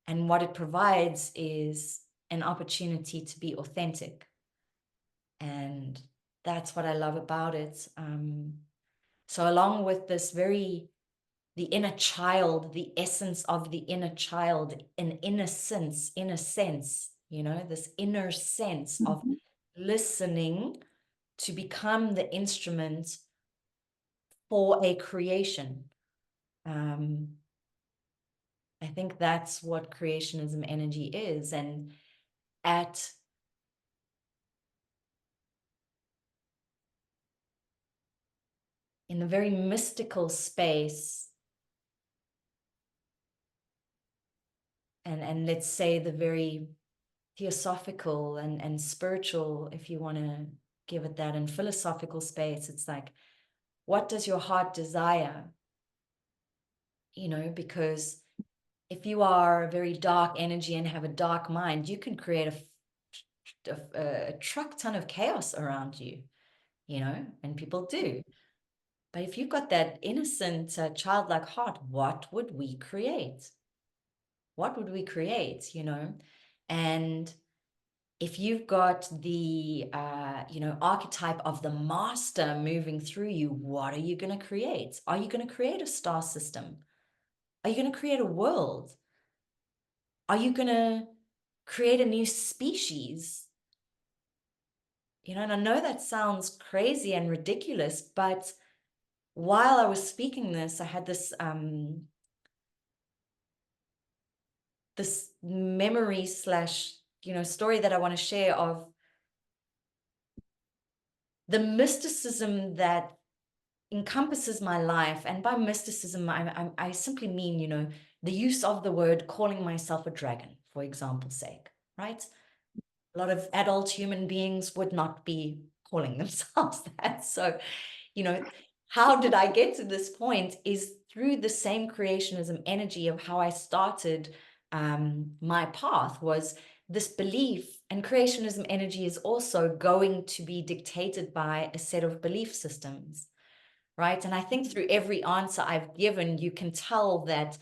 Speaker 1: what it provides is an opportunity to be authentic. And that's what I love about it. So along with this the inner child, the essence of the inner child, an inner sense, this inner sense of listening to become the instrument for a creation. I think that's what creationism energy is. And in the very mystical space, and let's say the very theosophical and spiritual, if you want to give it that, and philosophical space, it's like, what does your heart desire? Because if you are a very dark energy and have a dark mind, you can create a truck ton of chaos around you, and people do. But if you've got that innocent, childlike heart, what would we create? What would we create, And if you've got the, archetype of the master moving through you, what are you going to create? Are you going to create a star system? Are you going to create a world? Are you going to create a new species? And I know that sounds crazy and ridiculous, but while I was speaking this, I had this memory / story that I want to share of the mysticism that encompasses my life. And by mysticism, I simply mean, the use of the word calling myself a dragon, for example's sake, right? A lot of adult human beings would not be calling themselves that. So, how did I get to this point is through the same creationism energy of how I started my path, was this belief. And creationism energy is also going to be dictated by a set of belief systems, right? And I think through every answer I've given, you can tell that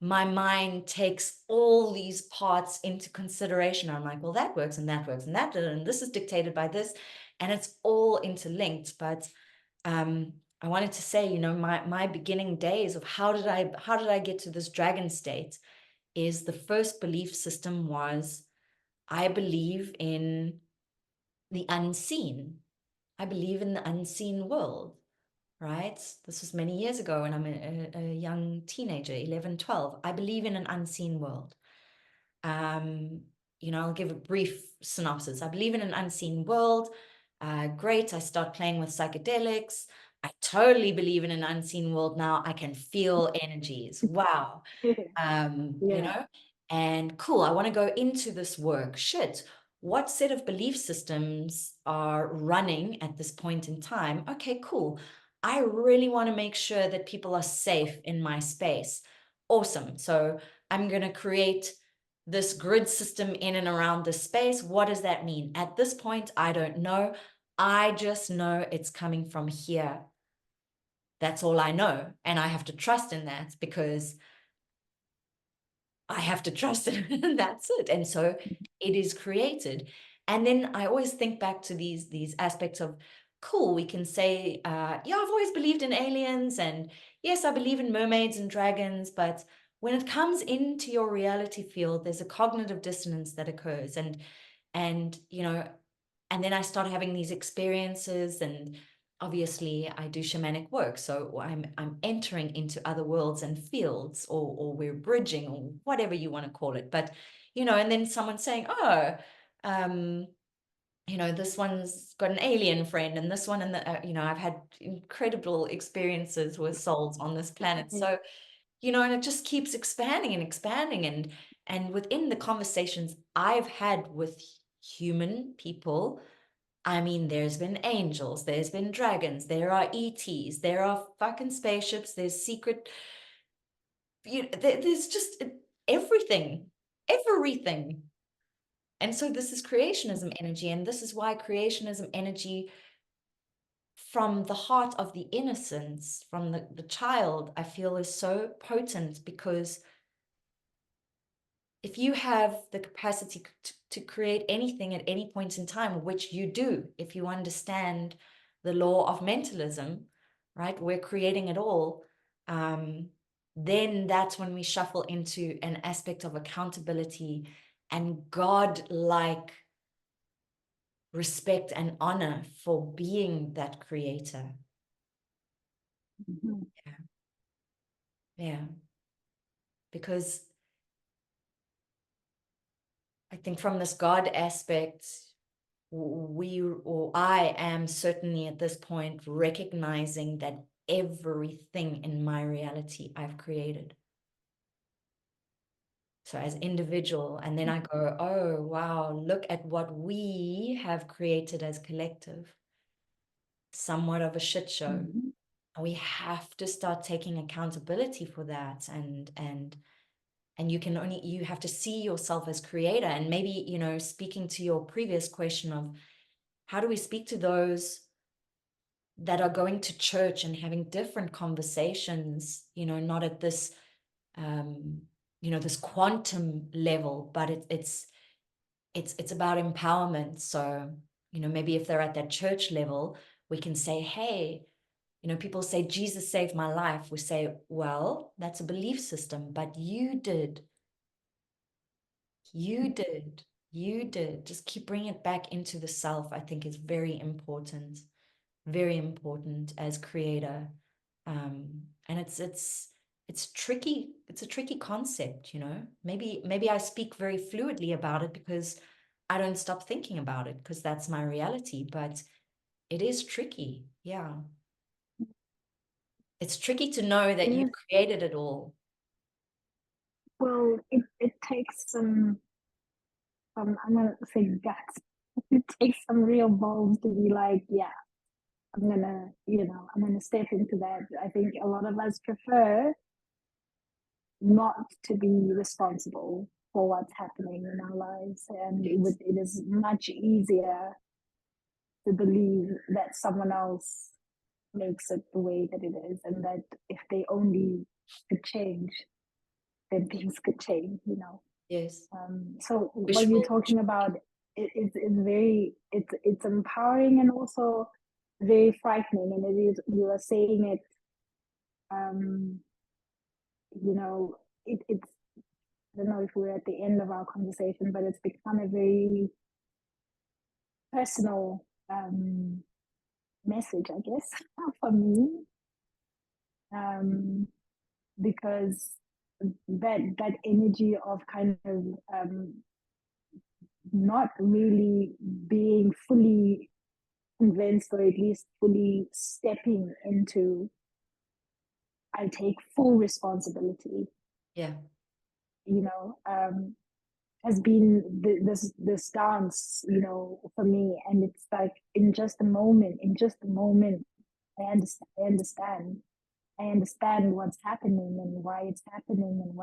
Speaker 1: my mind takes all these parts into consideration. I'm like, well, that works and that works and that, and this is dictated by this, and it's all interlinked. But I wanted to say, my beginning days of how did I get to this dragon state is the first belief system was, I believe in the unseen. I believe in the unseen world, right? This was many years ago when I'm a young teenager, 11, 12. I believe in an unseen world. I'll give a brief synopsis. I believe in an unseen world. Great. I start playing with psychedelics. I totally believe in an unseen world now. I can feel energies. Wow. And cool, I want to go into this work. Shit, what set of belief systems are running at this point in time? Okay, cool. I really want to make sure that people are safe in my space. Awesome. So I'm going to create this grid system in and around this space. What does that mean? At this point, I don't know. I just know it's coming from here. That's all I know. And I have to trust in that, because I have to trust it, and that's it. And so it is created. And then I always think back to these aspects of, cool, we can say, yeah, I've always believed in aliens, and yes, I believe in mermaids and dragons, but when it comes into your reality field, there's a cognitive dissonance that occurs, and you know, and then I start having these experiences, and obviously I do shamanic work, so I'm entering into other worlds and fields, or we're bridging, or whatever you want to call it. But you know, and then someone saying, oh, you know, this one's got an alien friend, and this one, and the you know, I've had incredible experiences with souls on this planet. So you know, and it just keeps expanding and expanding, and within the conversations I've had with human people, I mean, there's been angels, there's been dragons, there are ETs, there are fucking spaceships, there's secret, there's just everything, everything. And so this is creationism energy, and this is why creationism energy from the heart of the innocence, from the child, I feel is so potent, because if you have the capacity to create anything at any point in time, which you do, if you understand the law of mentalism, right? We're creating it all. Then that's when we shuffle into an aspect of accountability and God-like respect and honor for being that creator.
Speaker 2: Mm-hmm.
Speaker 1: Yeah. Because I think from this God aspect, I am certainly at this point recognizing that everything in my reality I've created. So as individual, and then I go, oh, wow, look at what we have created as collective. Somewhat of a shit show.
Speaker 2: Mm-hmm.
Speaker 1: And we have to start taking accountability for that. And you have to see yourself as creator. And maybe, you know, speaking to your previous question of how do we speak to those that are going to church and having different conversations, you know, not at this, you know, this quantum level, but it's about empowerment. So, you know, maybe if they're at that church level, we can say, hey, you know, people say, Jesus saved my life. We say, well, that's a belief system, but you did. You did. You did. Just keep bringing it back into the self, I think is very important as creator. And it's tricky. It's a tricky concept, you know. Maybe I speak very fluidly about it because I don't stop thinking about it, because that's my reality, but it is tricky. Yeah. It's tricky to know that you
Speaker 2: Yes.
Speaker 1: created it all.
Speaker 2: Well, it takes some, I'm gonna say guts. It takes some real balls to be like, yeah, I'm gonna step into that. I think a lot of us prefer not to be responsible for what's happening in our lives, and it is much easier to believe that someone else makes it the way that it is, and that if they only could change, then things could change, you know.
Speaker 1: Yes.
Speaker 2: So what you're
Speaker 1: Wishful.
Speaker 2: talking about is very, it's empowering and also very frightening, and it is, you are saying it, you know, it's, I don't know if we're at the end of our conversation, but it's become a very personal message, I guess, for me, because that energy of kind of not really being fully convinced, or at least fully stepping into, I take full responsibility,
Speaker 1: Yeah.
Speaker 2: you know, has been this dance, you know, for me. And it's like in just a moment, I understand what's happening and why it's happening, and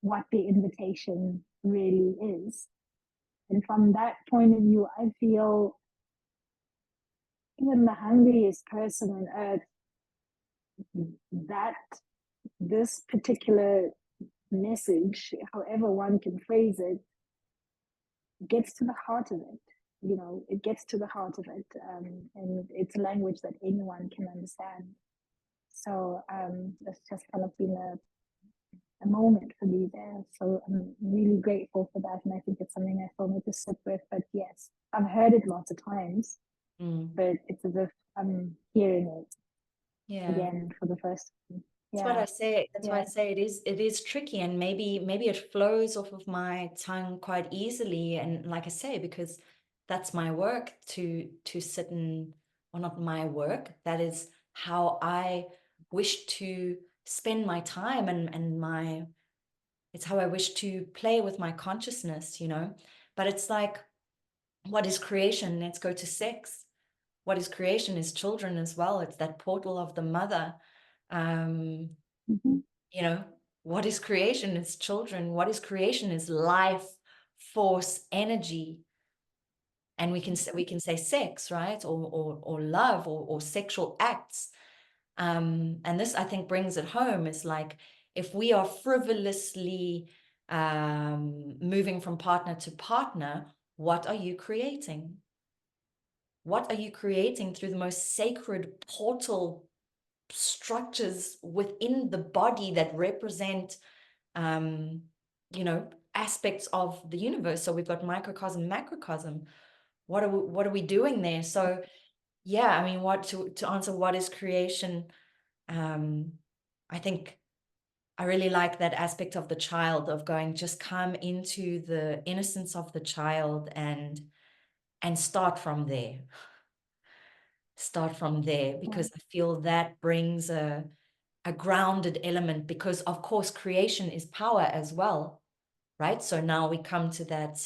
Speaker 2: what the invitation really is. And from that point of view, I feel even the hungriest person on earth, that this particular message, however one can phrase it, gets to the heart of it. You know, it gets to the heart of it, and it's language that anyone can understand. So it's just kind of been a moment for me there. So I'm really grateful for that. And I think it's something I still need to sit with. But yes, I've heard it lots of times, but it's as if I'm hearing it
Speaker 1: Yeah.
Speaker 2: again for the first time.
Speaker 1: That's what
Speaker 2: Yeah.
Speaker 1: I say. That's why I say it is tricky, and maybe it flows off of my tongue quite easily. And like I say, because that's my work to sit in, or not my work, that is how I wish to spend my time, and my, it's how I wish to play with my consciousness, you know. But it's like, what is creation? Let's go to sex. What is creation is children as well. It's that portal of the mother. You know, what is creation? It's children. What is creation is life, force, energy. And we can say sex, right? Or love, or sexual acts. And this, I think, brings it home. Is like, if we are frivolously moving from partner to partner, what are you creating? What are you creating through the most sacred portal structures within the body that represent, you know, aspects of the universe? So we've got microcosm, macrocosm. What are we doing there? So yeah, I mean, what to answer what is creation? I think I really like that aspect of the child, of going, just come into the innocence of the child and start from there. Start from there, because I feel that brings a grounded element, because of course creation is power as well, right? So now we come to that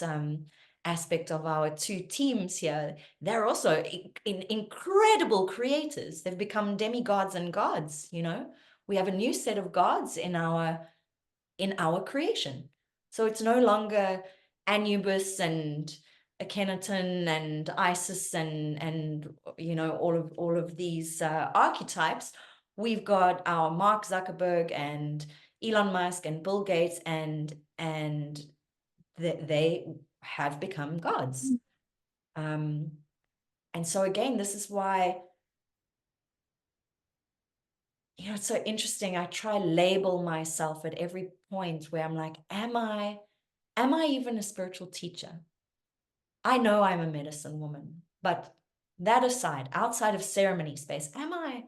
Speaker 1: aspect of our two teams here. They're also incredible creators. They've become demigods and gods, you know. We have a new set of gods in our creation. So it's no longer Anubis and Akhenaten and Isis and you know, all of these archetypes. We've got our Mark Zuckerberg and Elon Musk and Bill Gates, and they have become gods. And so again, this is why, you know, it's so interesting. I try label myself at every point where I'm like, am I even a spiritual teacher? I know I'm a medicine woman, but that aside, outside of ceremony space, am I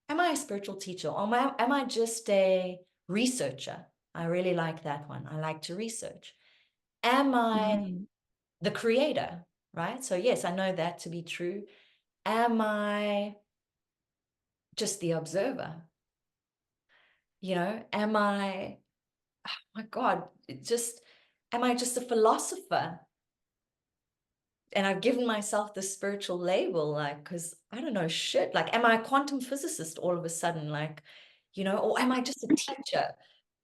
Speaker 1: a spiritual teacher, or am I just a researcher? I really like that one. I like to research. Am I the creator? Right? So yes, I know that to be true. Am I just the observer? You know, am I, oh my God, am I just a philosopher? And I've given myself this spiritual label, like, because I don't know shit. Like, am I a quantum physicist all of a sudden? Like, you know, or am I just a teacher?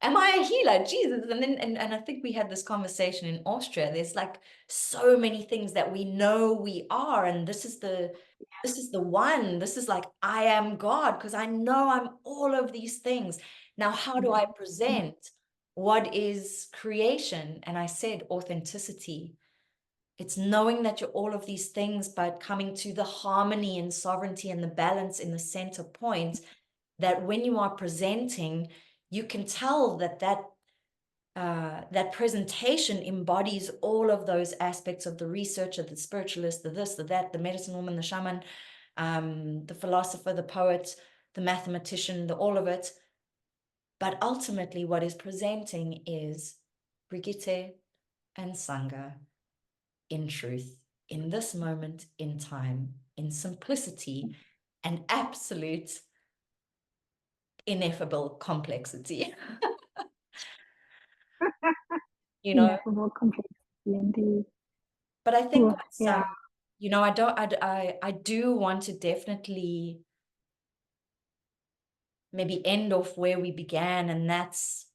Speaker 1: Am I a healer? Jesus. And then, and I think we had this conversation in Austria. There's like so many things that we know we are. And this is the one. This is like, I am God, because I know I'm all of these things. Now, how do I present what is creation? And I said authenticity. It's knowing that you're all of these things, but coming to the harmony and sovereignty and the balance in the center point, that when you are presenting, you can tell that that presentation embodies all of those aspects of the researcher, the spiritualist, the this, the that, the medicine woman, the shaman, the philosopher, the poet, the mathematician, the all of it. But ultimately, what is presenting is Brigitte and Sanga in truth, in this moment in time, in simplicity and absolute ineffable complexity. You know,
Speaker 2: Ineffable complexity indeed.
Speaker 1: but I think
Speaker 2: Yeah.
Speaker 1: you know, I do want to definitely maybe end off where we began, and that's,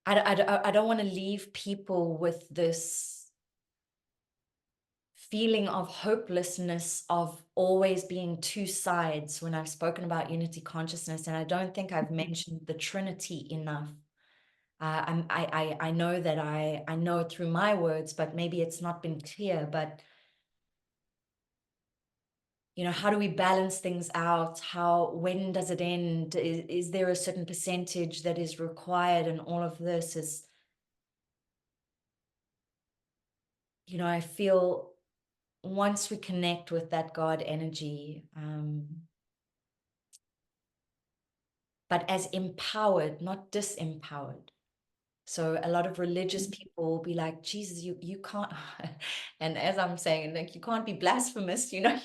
Speaker 1: I don't want to leave people with this feeling of hopelessness, of always being two sides, when I've spoken about unity consciousness. And I don't think I've mentioned the Trinity enough. I know that I know it through my words, but maybe it's not been clear. But how do we balance things out? When does it end? Is there a certain percentage that is required? And all of this is, I feel once we connect with that God energy, but as empowered, not disempowered. So a lot of religious people will be like, Jesus, you can't. And as I'm saying, like, you can't be blasphemous, you can't.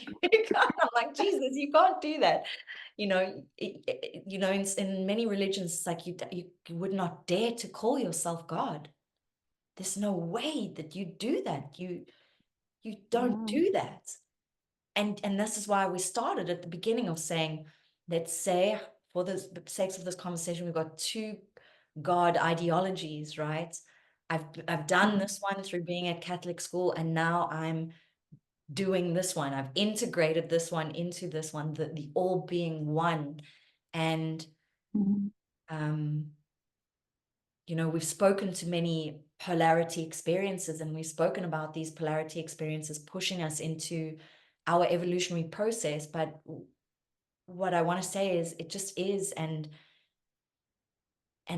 Speaker 1: I'm like, Jesus, you can't do that. In many religions, it's like you would not dare to call yourself God. There's no way that you do that. You don't do that. And this is why we started at the beginning of saying, let's say, for the sake of this conversation, we've got two God ideologies, right? I've done this one through being at Catholic school, and now I'm doing this one. I've integrated this one into this one, the all being one. And we've spoken to many polarity experiences, and we've spoken about these polarity experiences pushing us into our evolutionary process. But what I want to say is, it just is. And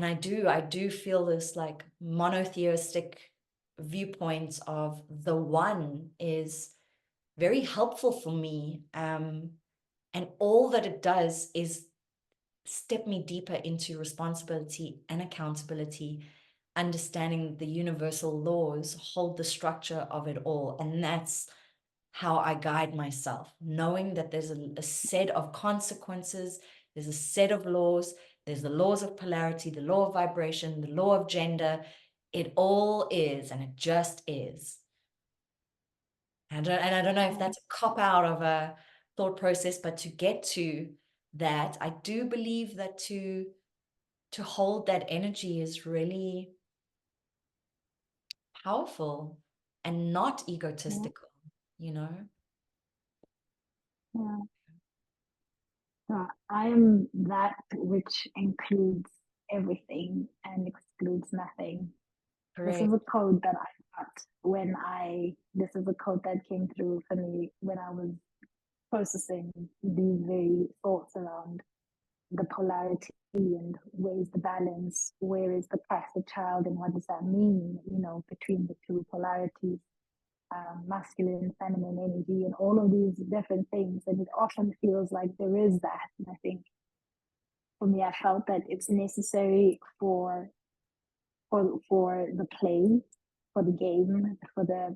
Speaker 1: I do feel this like monotheistic viewpoint of the one is very helpful for me. And all that it does is step me deeper into responsibility and accountability, understanding the universal laws hold the structure of it all. And that's how I guide myself, knowing that there's a set of consequences, there's a set of laws, there's the laws of polarity, the law of vibration, the law of gender. It all is, and it just is. And I don't know if that's a cop out of a thought process, but to get to that, I do believe that to hold that energy is really powerful and not egotistical,
Speaker 2: Yeah. So I am that which includes everything and excludes nothing.
Speaker 1: Correct.
Speaker 2: This is a code that I got this is a code that came through for me when I was processing these very thoughts around the polarity and where is the balance, where is the Christ child, and what does that mean, between the two polarities, masculine, feminine energy, and all of these different things. And it often feels like there is that. And I think for me, I felt that it's necessary for the play, for the game, for the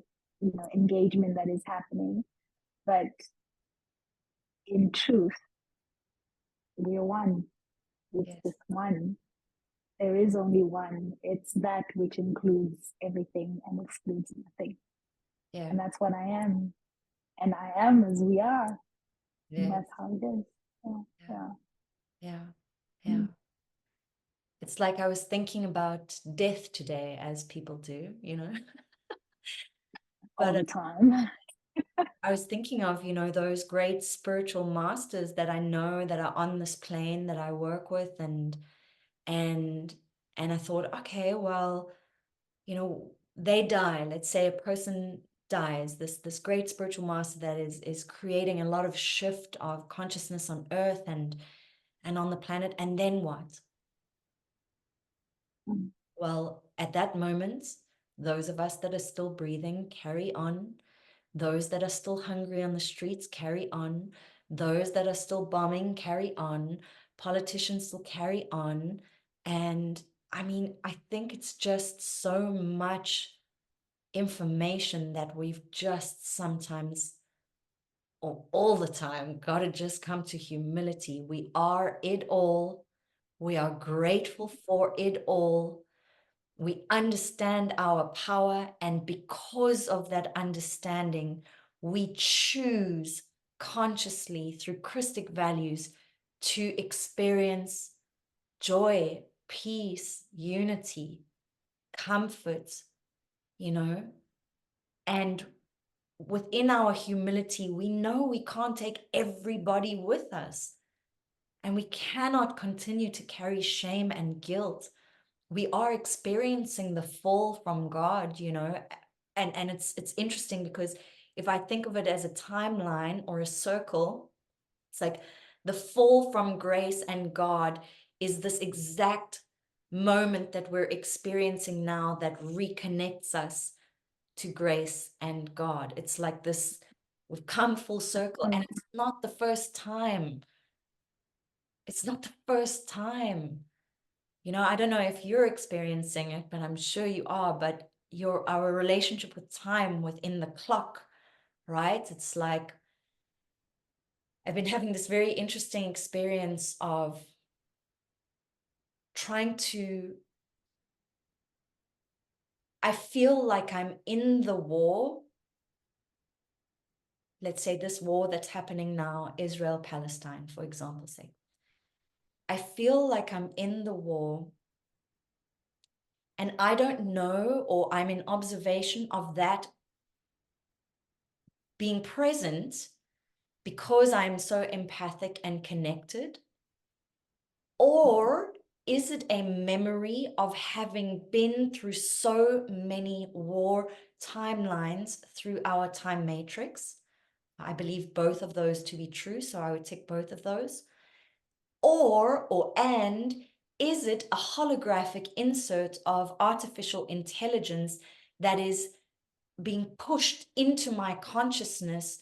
Speaker 2: engagement that is happening. But in truth, we are one. It's
Speaker 1: Yes.
Speaker 2: just one. There is only one. It's that which includes everything and excludes nothing.
Speaker 1: Yeah.
Speaker 2: And that's what I am. And I am as we are.
Speaker 1: Yes.
Speaker 2: And that's how it is.
Speaker 1: Yeah.
Speaker 2: Mm.
Speaker 1: It's like I was thinking about death today, as people do,
Speaker 2: All
Speaker 1: but
Speaker 2: the time.
Speaker 1: I was thinking of, those great spiritual masters that I know that are on this plane that I work with, and I thought, okay, well, they die. Let's say a person dies, this great spiritual master that is creating a lot of shift of consciousness on earth and on the planet. And then what?
Speaker 2: Mm.
Speaker 1: Well, at that moment, those of us that are still breathing carry on. Those that are still hungry on the streets carry on. Those that are still bombing carry on. Politicians still carry on. And I mean, I think it's just so much information that we've just sometimes, or all the time, got to just come to humility. We are it all. We are grateful for it all. We understand our power, and because of that understanding, we choose consciously through Christic values to experience joy, peace, unity, comfort, and within our humility, we know we can't take everybody with us, and we cannot continue to carry shame and guilt. We are experiencing the fall from God, and it's interesting because if I think of it as a timeline or a circle, it's like the fall from grace and God is this exact moment that we're experiencing now that reconnects us to grace and God. It's like this, we've come full circle, and it's not the first time. It's not the first time. You know, I don't know if you're experiencing it, but I'm sure you are. But our relationship with time within the clock, right? It's like I've been having this very interesting experience of trying to, I feel like I'm in the war. Let's say this war that's happening now, Israel-Palestine, for example's sake. I feel like I'm in the war, and I don't know, or I'm in observation of that being present because I'm so empathic and connected? Or is it a memory of having been through so many war timelines through our time matrix? I believe both of those to be true, so I would tick both of those. And is it a holographic insert of artificial intelligence that is being pushed into my consciousness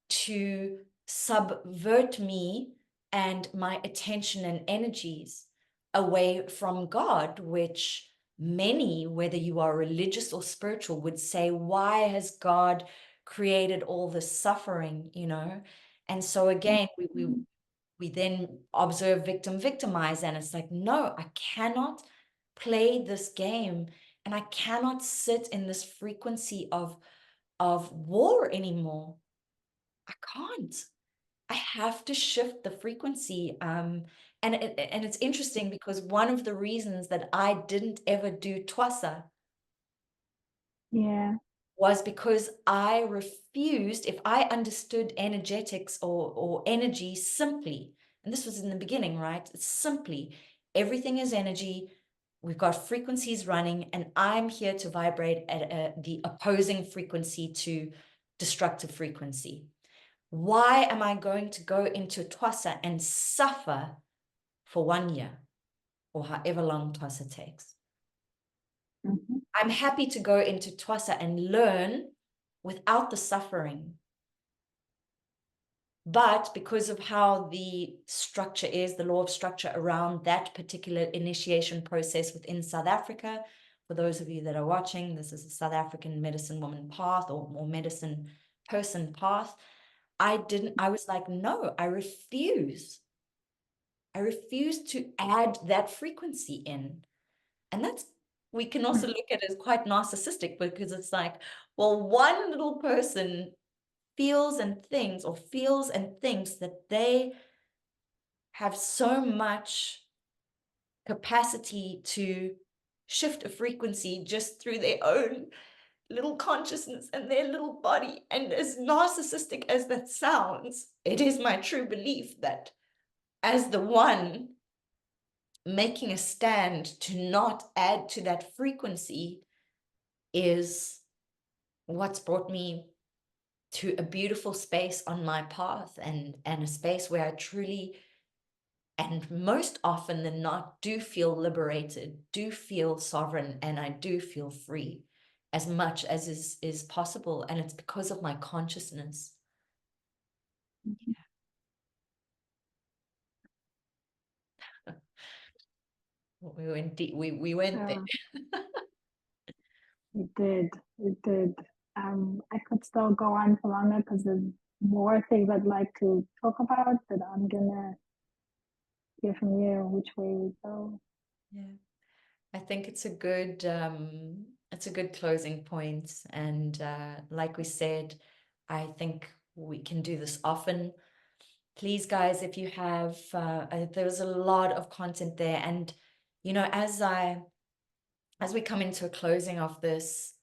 Speaker 1: to subvert me and my attention and energies away from God, which many, whether you are religious or spiritual, would say, why has God created all this suffering, you know? And so again, we then observe victim victimize, and it's like, no, I cannot play this game, and I cannot sit in this frequency of war anymore. I can't. I have to shift the frequency. And it's interesting because one of the reasons that I didn't ever do Twasa was because I refused, if I understood energetics or energy simply, and this was in the beginning, right? It's simply, everything is energy. We've got frequencies running, and I'm here to vibrate at the opposing frequency to destructive frequency. Why am I going to go into Twasa and suffer for 1 year or however long Twasa takes? I'm happy to go into Twasa and learn without the suffering. But because of how the structure is, the law of structure around that particular initiation process within South Africa, for those of you that are watching, this is a South African medicine woman path or medicine person path. I was like, no, I refuse. I refuse to add that frequency in. And we can also look at it as quite narcissistic, because it's like, well, one little person feels and thinks that they have so much capacity to shift a frequency just through their own little consciousness and their little body. And as narcissistic as that sounds, it is my true belief that as the one making a stand to not add to that frequency is what's brought me to a beautiful space on my path, and a space where I truly, and most often than not, do feel liberated, do feel sovereign, and I do feel free as much as is possible. And it's because of my consciousness. We went deep. We went there.
Speaker 2: It did. I could still go on for longer because there's more things I'd like to talk about, but I'm gonna hear from you which way we go.
Speaker 1: Yeah, I think it's a good closing point. And like we said, I think we can do this often. Please, guys, if you have, there's a lot of content there. And, you know, as we come into a closing of this,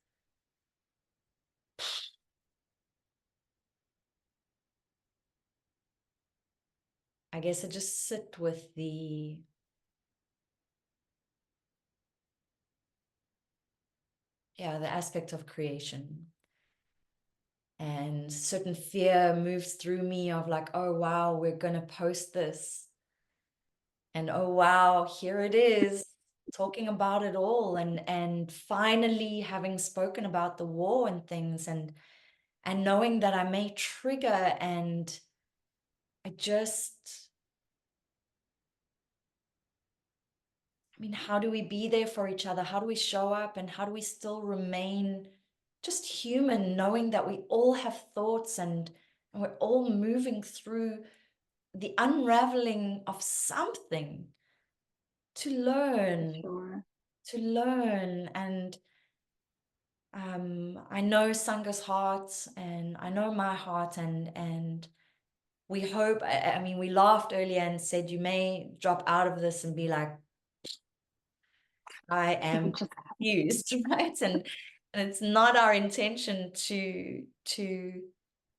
Speaker 1: I guess I just sit with the aspect of creation. and certain fear moves through me of like, oh wow, we're gonna post this, and oh wow, here it is, talking about it all, and finally having spoken about the war and things, and knowing that I may trigger, and I mean, how do we be there for each other? How do we show up, and how do we still remain just human, knowing that we all have thoughts, and we're all moving through the unraveling of something to learn,
Speaker 2: Sure.
Speaker 1: and I know Sanga's heart, and I know my heart, and we hope, I mean, we laughed earlier and said you may drop out of this and be like, I am
Speaker 2: Just
Speaker 1: confused, right? And it's not our intention to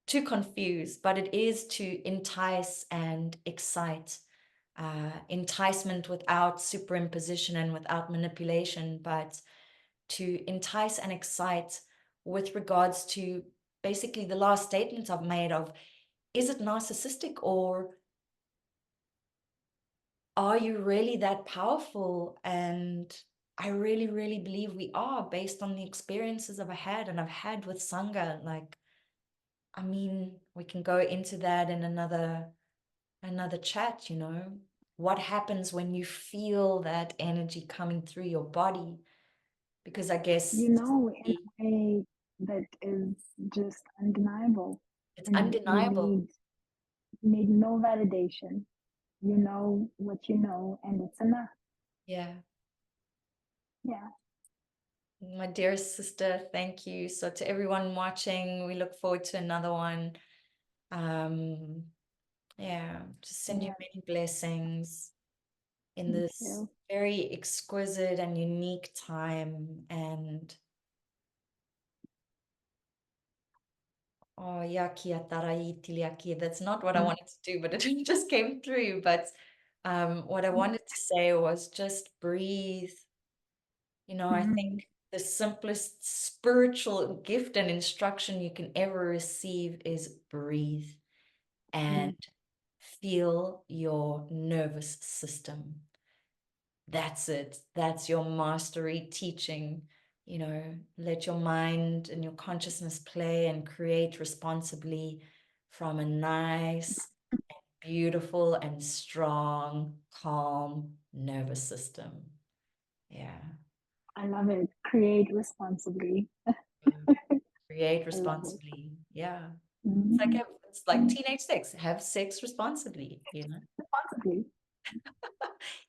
Speaker 1: confuse, but it is to entice and excite. Enticement without superimposition and without manipulation, but to entice and excite with regards to basically the last statement I've made of, is it narcissistic, or are you really that powerful? And I really, really believe we are, based on the experiences I've had with Sanga. Like, I mean, we can go into that in another chat, you know, what happens when you feel that energy coming through your body, because I guess
Speaker 2: in a way that is just undeniable.
Speaker 1: it's
Speaker 2: And
Speaker 1: undeniable.
Speaker 2: you need no validation. You know what you know, and it's enough.
Speaker 1: Yeah.
Speaker 2: Yeah.
Speaker 1: My dearest sister, thank you. So to everyone watching, we look forward to another one. Yeah, just send you
Speaker 2: Yeah.
Speaker 1: many blessings in
Speaker 2: Thank
Speaker 1: this
Speaker 2: you.
Speaker 1: very exquisite and unique time. And oh, yaki atarai tiliaki. That's not what I wanted to do, but it just came through. But what I wanted to say was just breathe. You know, I think the simplest spiritual gift and instruction you can ever receive is breathe and feel your nervous system. That's it. That's your mastery teaching. You know, let your mind and your consciousness play and create responsibly from a nice, beautiful, and strong, calm nervous system. Yeah.
Speaker 2: I love it. Create responsibly.
Speaker 1: Create
Speaker 2: I love it.
Speaker 1: responsibly. Yeah.
Speaker 2: Mhm.
Speaker 1: It's like teenage sex. Have sex responsibly, you know.
Speaker 2: Responsibly.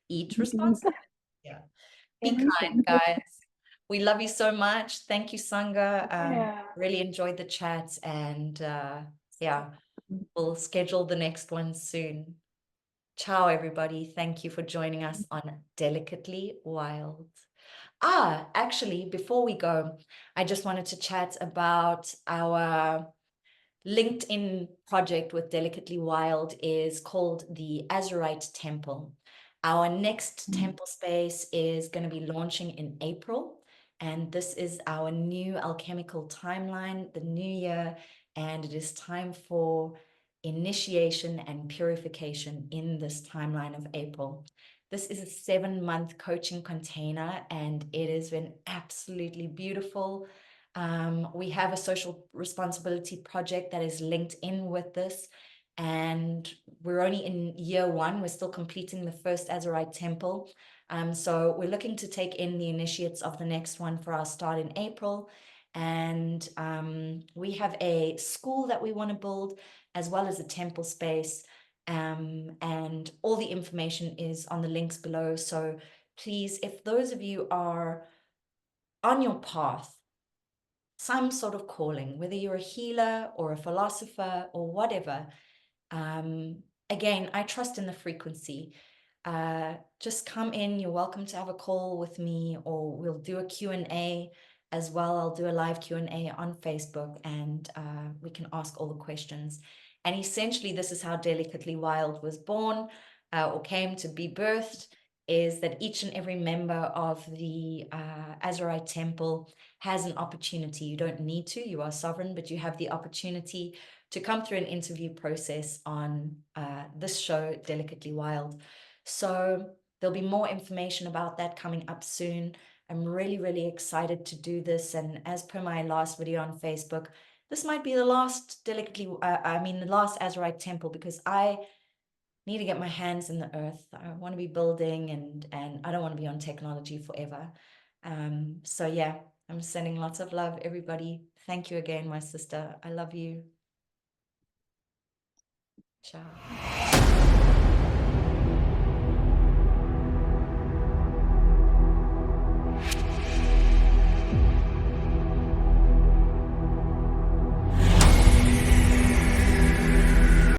Speaker 1: Eat
Speaker 2: Deep.
Speaker 1: responsibly. Yeah. Be kind,
Speaker 2: Everything.
Speaker 1: guys. We love you so much. Thank you, Sanga.
Speaker 2: Yeah.
Speaker 1: Really enjoyed the chat, and yeah, we'll schedule the next one soon. Ciao, everybody. Thank you for joining us on Delicately Wild. Actually, before we go, I just wanted to chat about our LinkedIn project with Delicately Wild is called the AZURITE Temple. Our next temple space is going to be launching in April, and this is our new alchemical timeline, the new year, and it is time for initiation and purification in this timeline of April. This is a 7-month coaching container, and it has been absolutely beautiful. We have a social responsibility project that is linked in with this, and we're only in year 1. We're still completing the first Azurite temple. So we're looking to take in the initiates of the next one for our start in April. And we have a school that we want to build, as well as a temple space. And all the information is on the links below. So please, if those of you are on your path, some sort of calling, whether you're a healer or a philosopher or whatever. Again, I trust in the frequency. Just come in. You're welcome to have a call with me, or we'll do a Q&A as well. I'll do a live Q&A on Facebook, and we can ask all the questions. And essentially, this is how Delicately Wild was born, or came to be birthed. is that each and every member of the AZURITE Temple has an opportunity. You don't need to, you are sovereign, but you have the opportunity to come through an interview process on this show, Delicately Wild. So there'll be more information about that coming up soon. I'm really, really excited to do this. And as per my last video on Facebook, this might be the last the last AZURITE Temple, because I need to get my hands in the earth. I want to be building, and I don't want to be on technology forever. So yeah, I'm sending lots of love, everybody. Thank you again, my sister. I love you. Ciao.